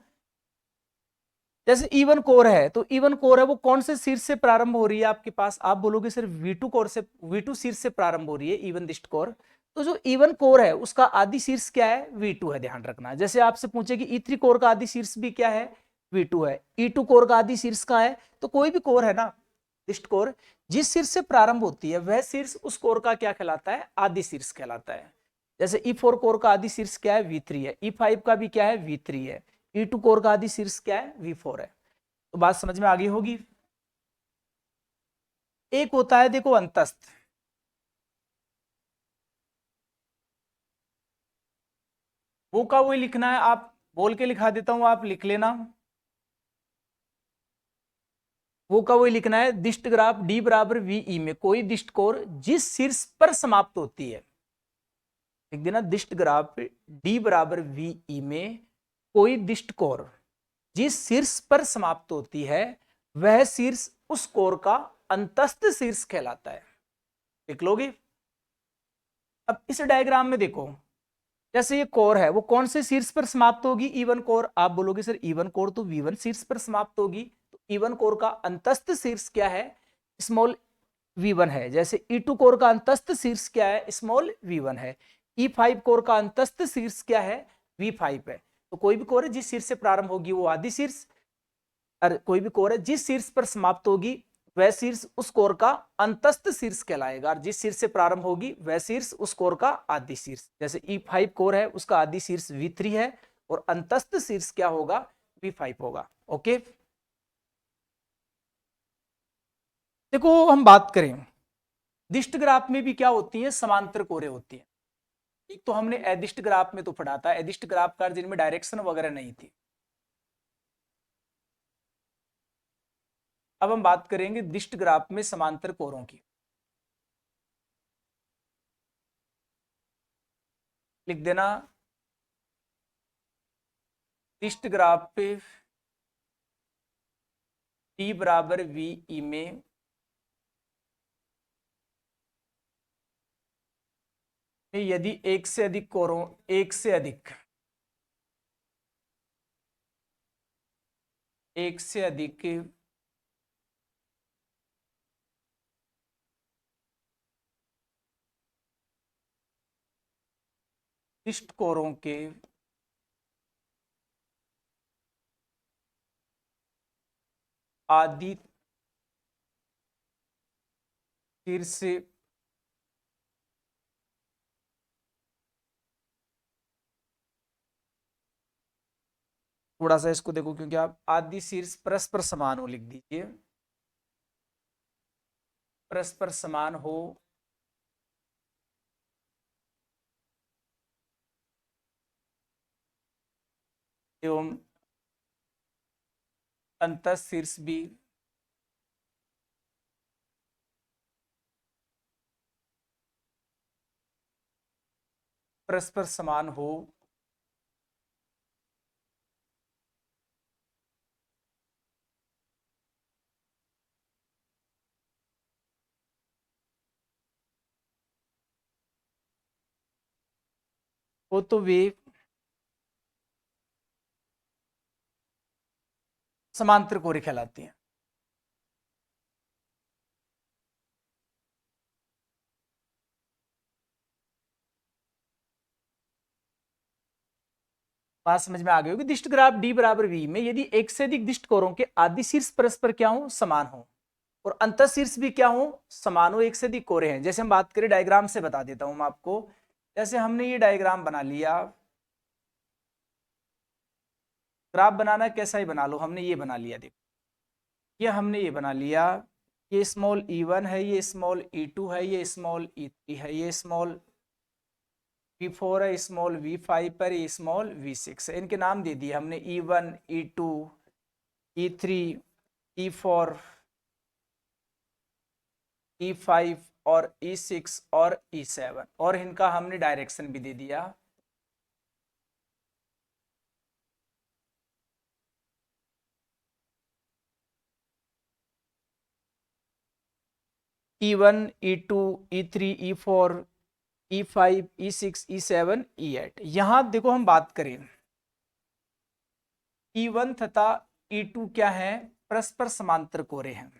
जैसे E1 कोर है तो E1 कोर है वो कौन से शीर्ष से प्रारंभ हो रही है आपके पास, आप बोलोगे सर V2 कोर से, V2 शीर्ष से प्रारंभ हो रही है E1 डिस्ट कोर। तो जो E1 कोर है उसका आदि शीर्ष क्या है, V2 है, ध्यान रखना। जैसे आपसे पूछे कि E3 कोर का आदि शीर्ष भी क्या है, V2 है। E2 कोर का आदि शीर्ष का है, तो कोई भी कोर है ना डिस्ट कोर जिस शीर्ष से प्रारंभ होती है वह शीर्ष उस कोर का क्या कहलाता है, आदि शीर्ष कहलाता है। जैसे E4 कोर का आदि शीर्ष क्या है, V3 है। E5 का भी क्या है, V3 है। E2 कोर का आदि शीर्ष क्या है, V4 है। तो बात समझ में आ गई होगी। एक होता है देखो अंतस्थ, वो का वही लिखना है, आप बोल के लिखा देता हूं, आप लिख लेना। वो का वही लिखना है, डिस्ट ग्राफ डी बराबर वी में कोई डिस्ट कोर जिस शीर्ष पर समाप्त होती है। लिख देना डिस्ट ग्राफ डी बराबर वी में कोई डिस्ट कोर जिस शीर्ष पर समाप्त होती है वह शीर्ष उस कोर का अंतस्थ शीर्ष कहलाता है। लिख लोगे। अब इस डायग्राम में देखो, जैसे ये कोर है वो कौन से शीर्ष पर समाप्त होगी, E1 कोर। आप बोलोगे सर E1 कोर तो V1 शीर्ष पर समाप्त होगी, तो E1 कोर का अंतस्थ शीर्ष क्या है, स्मॉल V1 है। जैसे E2 कोर का अंतस्थ शीर्ष क्या है, स्मॉल V1 है। E5 कोर का अंतस्थ शीर्ष क्या है, V5 है। तो कोई भी कोर है जिस शीर्ष से प्रारंभ होगी वो आदि शीर्ष, और कोई भी कोर है जिस शीर्ष पर समाप्त होगी वह शीर्ष उस कोर का अंतस्थ शीर्ष कहलाएगा, और जिस शीर्ष से प्रारंभ होगी वह शीर्ष उस कोर का आदि शीर्ष। जैसे E5 कोर है उसका आदि शीर्ष V3 है और अंतस्थ शीर्ष क्या होगा, V5 होगा। ओके, देखो हम बात करें डिस्ट ग्राफ में भी क्या होती है, समांतर कोरें होती है। एक तो हमने एदिस्ट ग्राफ में तो पढ़ा था, एदिस्ट ग्राफ का जिनमें डायरेक्शन वगैरह नहीं थी। अब हम बात करेंगे दिस्ट ग्राफ में समांतर कोरों की। लिख देना दिस्ट ग्राफ पे टी बराबर वी ई में यदि एक से अधिक कोरों, एक से अधिक दिस्ट कोरों के आदि शीर्ष थोड़ा सा इसको देखो, क्योंकि आप आदि शीर्ष परस्पर समान हो, लिख दीजिए परस्पर समान हो एवं अंतःशीर्ष भी परस्पर समान हो तो वे समांतर कोरे कहलाती हैं। बात समझ में आ गई होगी। दिष्ट ग्राफ डी बराबर वी में यदि एक से अधिक दिष्ट कोरों के आदि शीर्ष परस्पर क्या हो, समान हो, और अंतःशीर्ष भी क्या हो, समान हो, एक से अधिक कोरे हैं। जैसे हम बात करें डायग्राम से बता देता हूं मैं आपको। जैसे हमने ये डायग्राम बना लिया, ग्राफ बनाना कैसा ही बना लो, हमने ये बना लिया, देखो ये हमने ये बना लिया, ये स्मॉल e1 है, ये स्मॉल e2 है, ये स्मॉल e3 है, ये स्मॉल v4 है, स्मॉल v5 पर, ये स्मॉल v6 है। इनके नाम दे दिए हमने e1, e2, e3, e4, e5 और e6 और e7, और इनका हमने डायरेक्शन भी दे दिया। e1, e2, e3, e4, e5, e6, e7, e8। यहां देखो हम बात करें e1 तथा e2 क्या है, परस्पर समांतर कोरे हैं।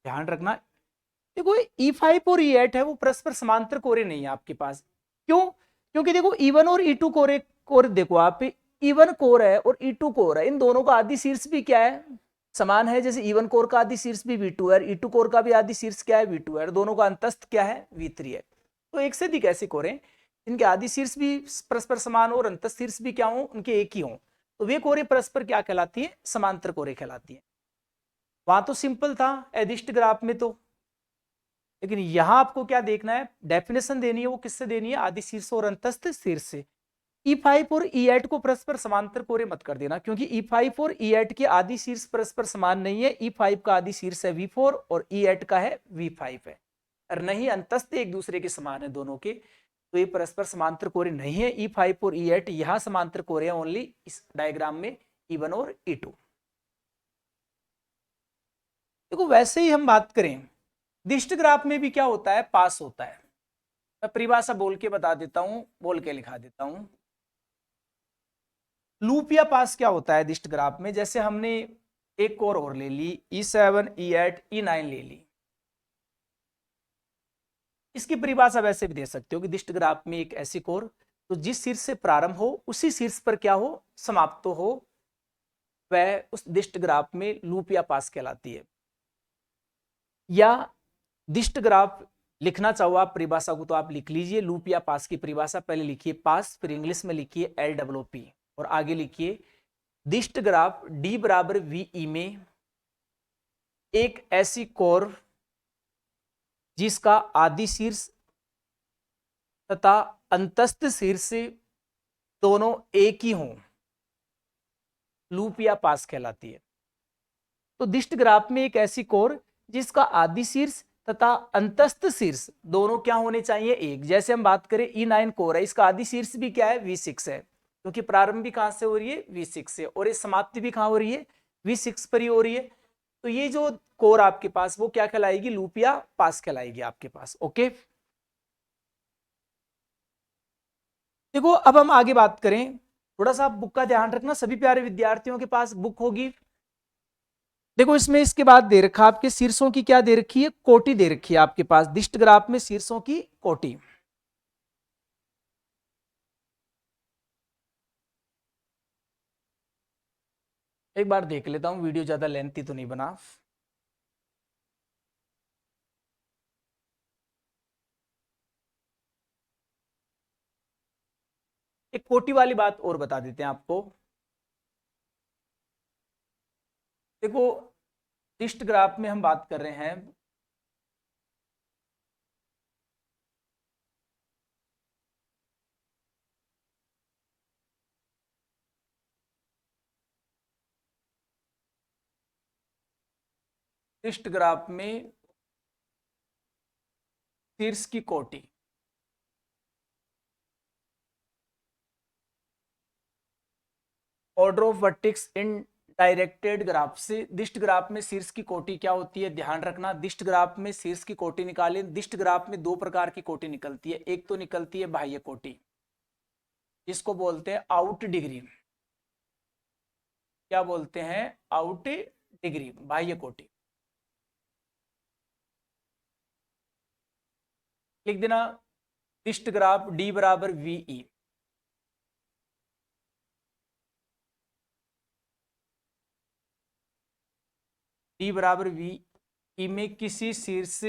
ध्यान रखना, देखो E5 और E8 है वो परस्पर समांतर कोरे नहीं है आपके पास। क्यों? क्योंकि देखो E1 और E2 कोरे कोर देखो आप, E1 कोर है और E2 कोर है, इन दोनों का आदि शीर्ष भी क्या है, समान है। जैसे E1 कोर का आदि शीर्ष भी V2 है, E2 कोर का भी आदि शीर्ष क्या है, V2 है, और दोनों का अंतस्थ क्या है, V3 है। तो एक से अधिक ऐसे कोरे इनके आदि शीर्ष भी परस्पर समान हो और अंतस्थ शीर्ष भी क्या हो, उनके एक ही हो, तो वे कोरे परस्पर क्या कहलाती है, समांतर कोरे कहलाती है। वहां तो सिंपल था एदिष्ट ग्राफ में तो, लेकिन यहां आपको क्या देखना है, डेफिनेशन देनी है, वो किससे देनी है, आदि शीर्ष और अंतस्थ शीर्ष से। E5 और E8 को परस्पर समांतर कोरे मत कर देना, क्योंकि E5 और E8 के आदि शीर्ष परस्पर समान नहीं है। E5 का आदि शीर्ष है V4 और E8 का है V5 है, और नहीं अंतस्थ एक दूसरे के समान है दोनों के, तो ये परस्पर समांतर कोरे नहीं है। E5 और E8 यहां समांतर कोरे हैं ओनली इस डायग्राम में E1 और E2। देखो वैसे ही हम बात करें दिष्ट ग्राफ में भी क्या होता है, पास होता है। मैं परिभाषा बोल के बता देता हूं, बोल के लिखा देता हूं। लूप या पास क्या होता है दिष्ट ग्राफ में, जैसे हमने एक कोर और ले ली E7, E8, E9 ले ली। इसकी परिभाषा वैसे भी दे सकते हो कि दिष्ट ग्राफ में एक ऐसी कोर तो जिस शीर्ष से प्रारंभ हो उसी शीर्ष पर क्या हो, समाप्त हो, वह उस दिष्ट ग्राफ में लूप या पास कहलाती है। या दिष्ट ग्राफ लिखना चाहो आप परिभाषा को तो आप लिख लीजिए, लूप या पास की परिभाषा पहले लिखिए पास, फिर इंग्लिश में लिखिए LWP और आगे लिखिए दिष्ट ग्राफ डी बराबर वी में एक ऐसी कोर जिसका आदि शीर्ष तथा अंतस्थ शीर्ष दोनों एक ही हों, लूप या पास कहलाती है। तो दिष्ट ग्राफ में एक ऐसी कोर जिसका आदि शीर्ष तथा अंतस्थ शीर्ष दोनों क्या होने चाहिए, एक। जैसे हम बात करें E9 कोर है, इसका आदि शीर्ष भी क्या है, V6 है, क्योंकि प्रारंभ भी कहां से हो रही है, V6 से, और ये समाप्ति भी कहां हो रही है, V6 पर ही हो रही है। तो ये जो कोर आपके पास वो क्या कहलाएगी, लूप या पास कहलाएगी आपके पास। ओके, देखो अब हम आगे बात करें, थोड़ा सा आप बुक का ध्यान रखना, सभी प्यारे विद्यार्थियों के पास बुक होगी। देखो इसमें इसके बाद दे रखा आपके शीर्षों की क्या दे रखी है, कोटि दे रखी है आपके पास दिष्ट ग्राफ में, शीर्षों की कोटि। एक बार देख लेता हूं, वीडियो ज्यादा लेंथी तो नहीं बना। एक कोटि वाली बात और बता देते हैं आपको। देखो दिष्ट ग्राफ में हम बात कर रहे हैं, दिष्ट ग्राफ में शीर्ष की कोटि, order of vertex in directed graph से दिष्ट ग्राफ में शीर्ष की कोटि क्या होती है, ध्यान रखना। दिष्ट ग्राफ में शीर्ष की कोटि निकालें, दिष्ट ग्राफ में दो प्रकार की कोटि निकलती है, एक तो निकलती है बाह्य कोटि, जिसको बोलते हैं आउट डिग्री, क्या बोलते हैं, आउट डिग्री, बाह्य कोटि। लिख देना दिष्ट ग्राफ डी बराबर वीई, डी बराबर वी में किसी शीर्ष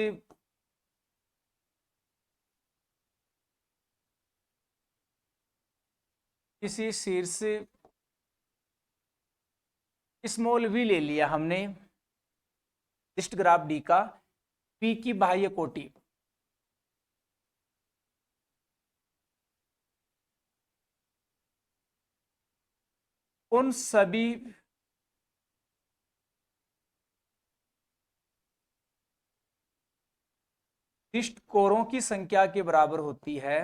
स्मॉल वी ले लिया हमने दिष्ट ग्राफ डी का, पी की बाह्य कोटि उन सभी दिष्ट कोरों की संख्या के बराबर होती है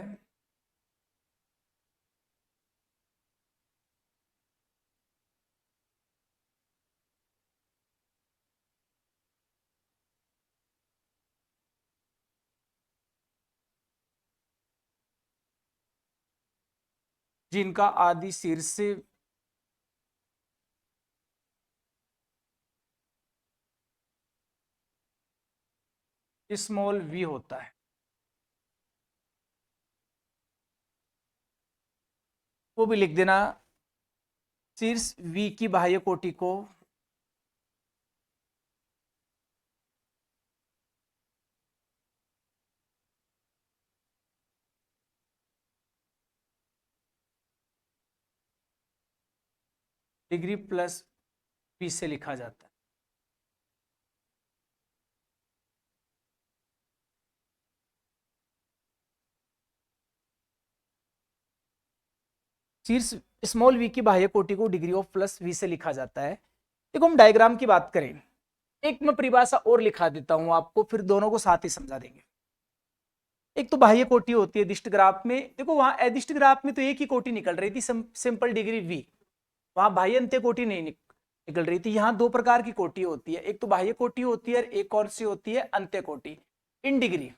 जिनका आदि शीर्ष स्मॉल वी होता है। वो भी लिख देना, शीर्ष वी की बाह्य कोटि को डिग्री प्लस वी से लिखा जाता है। शीर्ष स्मॉल वी की बाह्य कोटि को डिग्री ऑफ प्लस वी से लिखा जाता है। देखो हम डायग्राम की बात करें, एक मैं परिभाषा और लिखा देता हूं आपको, फिर दोनों को साथ ही समझा देंगे। एक तो बाह्य कोटि होती है दिष्ट ग्राफ में, देखो वहां अदिष्ट ग्राफ में तो एक ही कोटि निकल रही थी, सिंपल डिग्री वी, वहां बाह्य अंत्य कोटि नहीं निकल रही थी। यहाँ दो प्रकार की कोटि होती है, एक तो बाह्य कोटि होती है, एक कौन सी होती है, अंत्य कोटि इन डिग्री।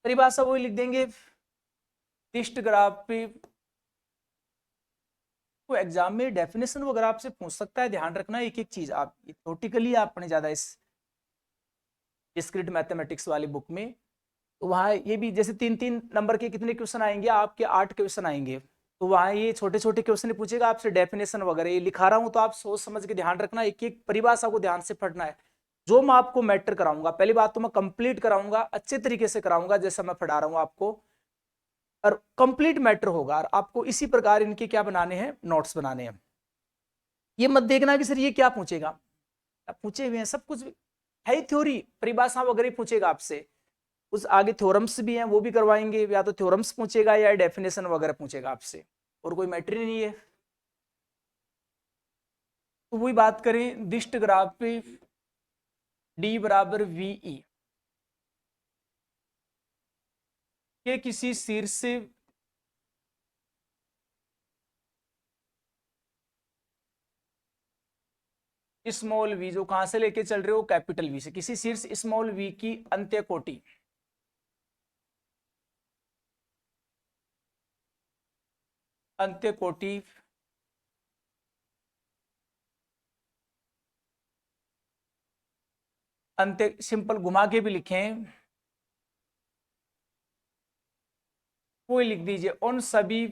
परिभाषा वही लिख देंगे दिष्ट ग्राफ पे। तो एग्जाम में डेफिनेशन वगैरह आपसे पूछ सकता है, ध्यान रखना एक एक चीज। आप थ्योरेटिकली आपने ज्यादा इस डिस्क्रीट मैथमेटिक्स वाली बुक में, तो वहाँ ये भी जैसे 3-3 नंबर के कितने क्वेश्चन आएंगे आपके, 8 क्वेश्चन आएंगे, तो वहाँ ये छोटे छोटे क्वेश्चन पूछेगा आपसे डेफिनेशन वगैरह। ये लिखा रहा हूँ तो आप सोच समझ के ध्यान रखना, एक एक परिभाषा को ध्यान से पढ़ना है। जो मैं आपको मैटर कराऊंगा, पहली बात तो मैं कंप्लीट कराऊंगा, अच्छे तरीके से कराऊंगा जैसा मैं पढ़ा रहा हूं आपको, और कंप्लीट मैटर होगा। और आपको इसी प्रकार इनके क्या बनाने हैं, नोट्स बनाने हैं। ये मत देखना कि सर ये क्या पूछेगा, अब पूछे हुए हैं सब कुछ है ही, थ्योरी परिभाषा वगैरह ही पूछेगा आपसे। उस आगे थ्योरम्स भी हैं, वो भी करवाएंगे, या तो थ्योरम्स पूछेगा या डेफिनेशन वगैरह पूछेगा आपसे, और कोई मैटर ही नहीं है। तो वही बात करें दिष्ट ग्राफ पे, डी बराबर वीई के किसी शीर्ष स्मॉल वी, जो कहां से लेके चल रहे हो, कैपिटल वी से, किसी शीर्ष स्मॉल वी की अंत्य कोटि, अंत्य कोटि अंत्य सिंपल घुमा के भी लिखें, कोई लिख दीजिए, उन सभी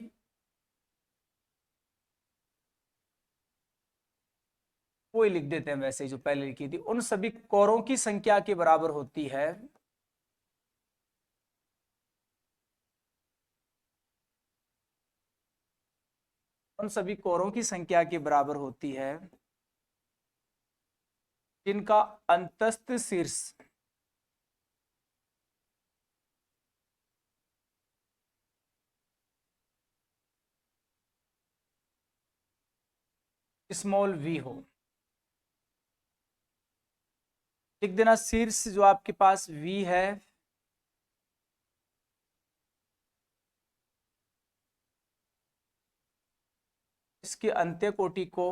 कोई लिख देते हैं वैसे जो पहले लिखी थी, उन सभी कोरों की संख्या के बराबर होती है, उन सभी कोरों की संख्या के बराबर होती है जिनका अंतस्थ शीर्ष स्मॉल वी हो। लिख देना शीर्ष जो आपके पास वी है, इसके अंत्य कोटि को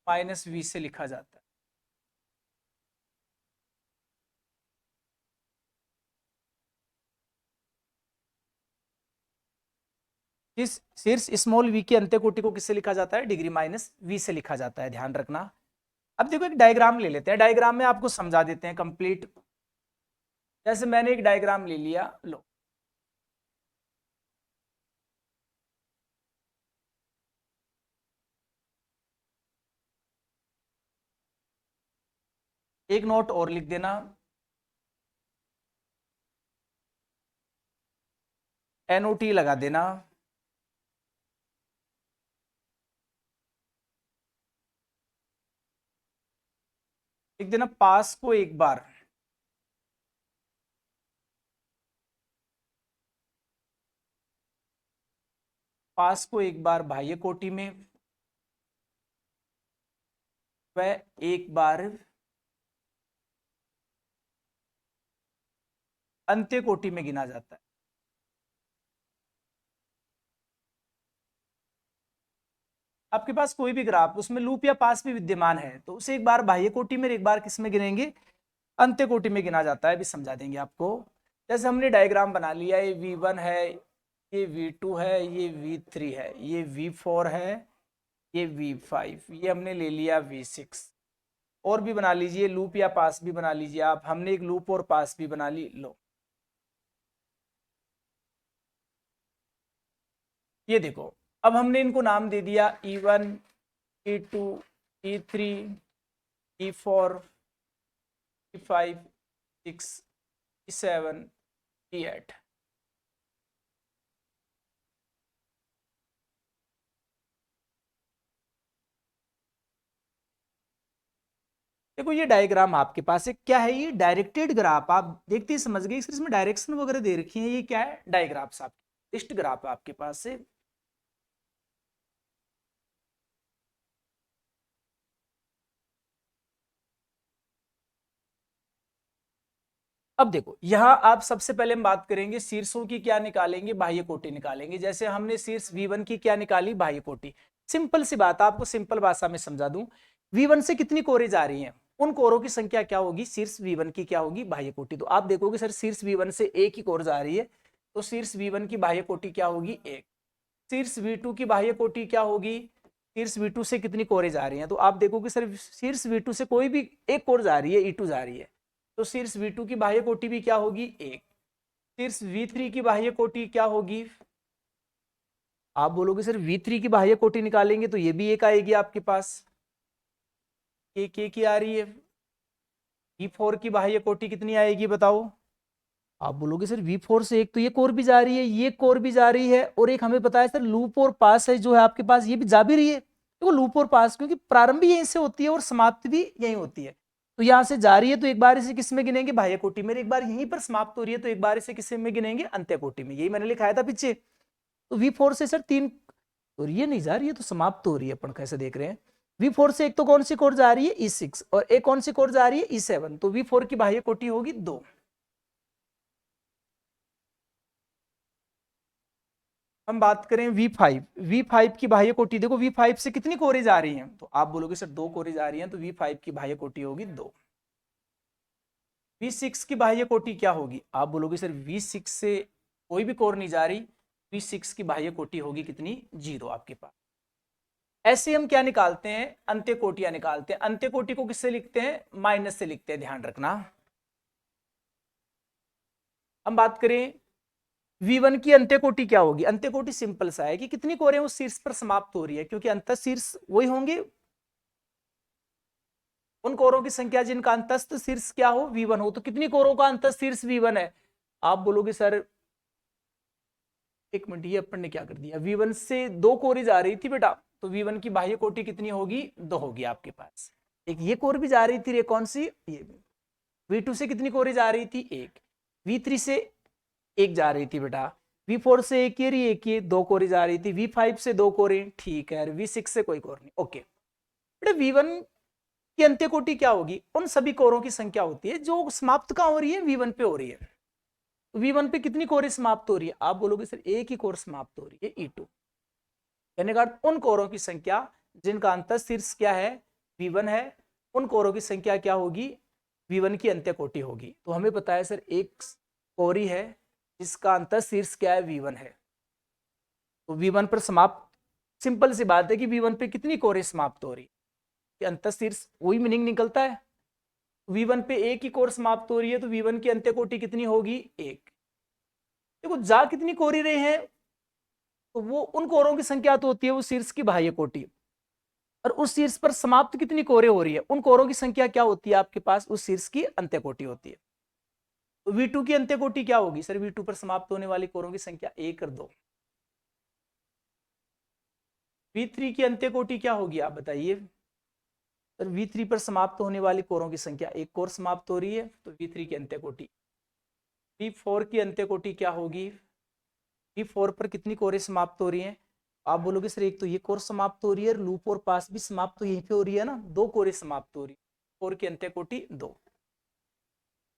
माइनस वी से लिखा जाता है। इस शीर्ष स्मॉल वी के अंत्य कोटि को किससे लिखा जाता है, डिग्री माइनस वी से लिखा जाता है, ध्यान रखना। अब देखो एक डायग्राम ले लेते हैं, डायग्राम में आपको समझा देते हैं कंप्लीट। जैसे मैंने एक डायग्राम ले लिया, लो एक नोट और लिख देना, एनओटी लगा देना। लिख देना पास को एक बार, पास को एक बार बाह्य कोटि में, वह एक बार अंत्य कोटि में गिना जाता है। आपके पास कोई भी ग्राफ उसमें लूप या पास भी विद्यमान है तो उसे एक बार बाह्य कोटि में, एक बार किस में गिनेंगे, अंत्य कोटि में गिना जाता है, भी समझा देंगे आपको। जैसे हमने डायग्राम बना लिया, ये V1 है, ये V2 है, ये V3 है, ये V4 है, ये V5, ये हमने ले लिया V6। और भी बना लीजिए, लूप या पास भी बना लीजिए आप, हमने एक लूप और पास भी बना ली। लो ये देखो, अब हमने इनको नाम दे दिया E1, E2, E3, E4, E5, 6, E7, E8। देखो ये डायग्राम आपके पास है, क्या है ये, डायरेक्टेड ग्राफ। आप देखते ही समझ गए, इसमें डायरेक्शन वगैरह दे रखी है, ये क्या है, डायग्राफ्स आपके, लिस्ट ग्राफ आपके पास से। अब देखो यहाँ आप सबसे पहले हम बात करेंगे शीर्षों की, क्या निकालेंगे, बाह्य कोटि निकालेंगे। जैसे हमने शीर्ष V1 की क्या निकाली, बाह्य कोटि। सिंपल सी बात, आपको सिंपल भाषा में समझा दूं, V1 से कितनी कोरें जा रही हैं, उन कोरों की संख्या क्या होगी, शीर्ष V1 की क्या होगी, बाह्य कोटि। तो आप देखोगे सर शीर्ष V1 से एक ही कोर जा रही है, तो शीर्ष V1 की बाह्य कोटि क्या होगी, एक। शीर्ष V2 की बाह्य कोटि क्या होगी, शीर्ष V2 से कितनी कोरें जा रही हैं, तो आप देखोगे सर शीर्ष V2 से कोई भी एक कोर जा रही है, E2 जा रही है, तो शीर्ष V2 की बाह्य कोटि भी क्या होगी, एक। शीर्ष V3 की बाह्य कोटि क्या होगी, आप बोलोगे सर V3 की बाह्य कोटि निकालेंगे तो ये भी एक आएगी आपके पास, एक की आ रही है। V4 की बाह्य कोटि कितनी आएगी बताओ? आप बोलोगे सर V4 से एक तो ये कोर भी जा रही है, ये कोर भी जा रही है, और एक हमें पता है सर लूप और पास है जो है आपके पास, ये भी जा भी रही है। देखो लूप और पास क्योंकि प्रारंभ भी यहीं से होती है और समाप्ति भी यहीं होती है, तो यहाँ से जा रही है तो एक बार इसे किस में गिनेंगे? बाह्य कोटि में। एक बार यहीं पर समाप्त हो रही है तो एक बार इसे किस में गिनेंगे? अंत्य कोटि में। यही मैंने लिखाया था पीछे। तो V4 से सर 3, और ये नहीं जा रही है तो समाप्त हो रही है, अपन कैसे देख रहे हैं? V4 से एक तो कौन सी कोर जा रही है? E6, और एक कौन सी कोर जा रही है? E7। तो V4 की बाह्य कोटि होगी 2। हम बात करें V5 की बाह्य कोटि, देखो V5 से कितनी कोरें जा रही हैं? तो आप बोलोगे सर 2 कोरें जा रही हैं, तो V5 की बाह्य कोटि होगी 2। V6 की बाह्य कोटि क्या होगी? आप बोलोगे सर V6 से कोई भी कोर नहीं जा रही, V6 की बाह्य कोटि होगी कितनी? 0 आपके पास। ऐसे हम क्या निकालते हैं? अंत्य कोटियां निकालते हैं। अंत्य कोटि को किससे लिखते हैं? माइनस से लिखते हैं, ध्यान रखना। हम बात करें V1 की अंत्य कोटि क्या होगी? अंत्य कोटि सिंपल सा है कि कितनी कोरें उस शीर्ष पर समाप्त हो रही है, क्योंकि अंत शीर्ष वही होंगे, उन कोरों की संख्या जिनका अंतस्थ शीर्ष क्या हो? V1 हो। तो कितनी कोरों का अंतस्थ शीर्ष V1 है? आप बोलोगे सर एक मिनट, ये अपन ने क्या कर दिया? V1 से 2 कोरें जा रही थी बेटा, तो V1 की बाह्य कोटि कितनी होगी? 2 होगी आपके पास। एक ये कोर भी जा रही थी, कौन सी? ये। V2 से कितनी कोरें जा रही थी? 1। V3 से 1 जा रही थी बेटा। V4 से एक ये, एक ये, 2 कोरें जा रही थी। V5 से 2 कोरें, ठीक है। V6 से कोई कोर नहीं, ओके बेटा। V1 की अंत्य कोटि क्या होगी? उन सभी कोरों की संख्या होती है जो समाप्त कहां हो रही है? V1 पे हो रही है। V1 पे कितनी कोरें समाप्त हो रही है? आप बोलोगे सर एक ही कोर समाप्त हो रही है, E2। कहने का अर्थ उन कोरों की संख्या जिनका अंतःस्थ शीर्ष क्या है? V1 है, उन कोरों की संख्या क्या होगी? V1 की अंत्य कोटि होगी। तो हमें पता है सर एक कोरी है जिसका अंतःस्थ शीर्ष क्या है? V1 है। तो V1 पर समाप्त, सिंपल सी बात है कि V1 पे कितनी कोरें समाप्त हो रही है? अंतःस्थ शीर्ष, वही मीनिंग निकलता है। V1 पे एक ही कोर समाप्त हो रही है, तो V1 की अंत्य कोटि कितनी होगी? 1। देखो जा कितनी कोरी रहे हैं, तो वो उन कोरों की संख्या तो होती है वो शीर्ष की बाह्य कोटि, और उस शीर्ष पर समाप्त कितनी कोरें हो रही है, उन कोरों की संख्या क्या होती है आपके पास? उस शीर्ष की अंत्य कोटि होती है। तो V2 की अंत्य कोटि क्या होगी? सर V2 पर समाप्त होने वाली कोरों की संख्या 1 और 2। V3 की अंत्य कोटि क्या होगी आप बताइए? सर V3 पर समाप्त होने वाली कोरों की संख्या, एक कोर समाप्त हो रही है, तो V3 की अंत्य कोटि। V4 की अंत्य कोटि क्या होगी? V4 पर कितनी कोरें समाप्त हो रही हैं? आप बोलोगे सर एक तो ये कोर समाप्त हो रही है, लूप और पास भी समाप्त तो यहीं पे हो रही है ना, 2 कोरें समाप्त हो रही है। 4 की अंत्य कोटि 2।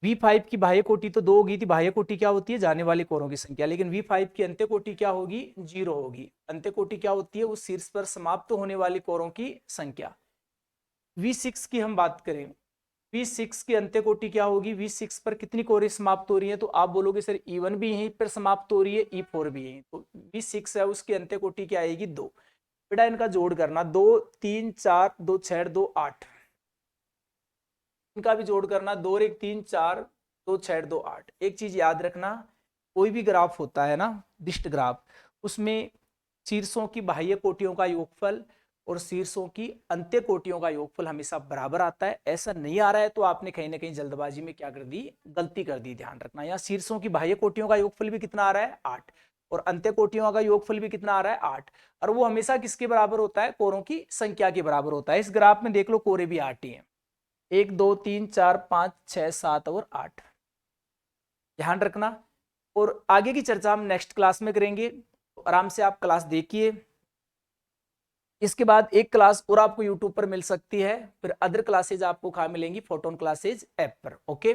V5 की बाह्य कोटि तो 2 होगी थी, बाह्य कोटि क्या होती है? जाने वाली कोरों की संख्या, लेकिन V5 की अंत्य कोटि क्या होगी? 0 होगी। अंत्य कोटि क्या होती है? उस शीर्ष पर समाप्त होने वाली कोरों की संख्या। V6 की हम बात करें, V6 की अंत्य कोटि क्या होगी? V6 पर कितनी कोरें समाप्त हो रही है? तो आप बोलोगे सर E1 भी यहीं पर समाप्त हो रही है, E4 भी यहीं, तो V6 है उसकी अंत्य कोटि क्या आएगी? 2। बेटा इनका जोड़ करना, 2 3 4 2 6 2 8, इनका भी जोड़ करना, 2 और 1 3 4 2 6 2 8। एक चीज याद रखना, कोई भी ग्राफ होता है ना, दिष्ट ग्राफ, उसमें शीर्षों की बाह्य कोटियों का योगफल और शीर्षों की अंत्य कोटियों का योगफल हमेशा बराबर आता है। ऐसा नहीं आ रहा है तो आपने कहीं ना कहीं जल्दबाजी में क्या कर दी? गलती कर दी। ध्यान रखना, यहाँ शीर्षों की बाह्य कोटियों का योगफल भी कितना आ रहा है? 8, और अंत्य कोटियों का योगफल भी कितना आ रहा है? 8, और वो हमेशा किसके बराबर होता है? कोरों की संख्या के बराबर होता है। इस ग्राफ में देख लो कोरे भी 8 ही है, 1 2 3 4 5 6 7 और 8। ध्यान रखना, और आगे की चर्चा हम नेक्स्ट क्लास में करेंगे, तो आराम से आप क्लास देखिए। इसके बाद एक क्लास और आपको यूट्यूब पर मिल सकती है, फिर अदर क्लासेज आपको कहाँ मिलेंगी? फोटोन क्लासेज ऐप पर। ओके।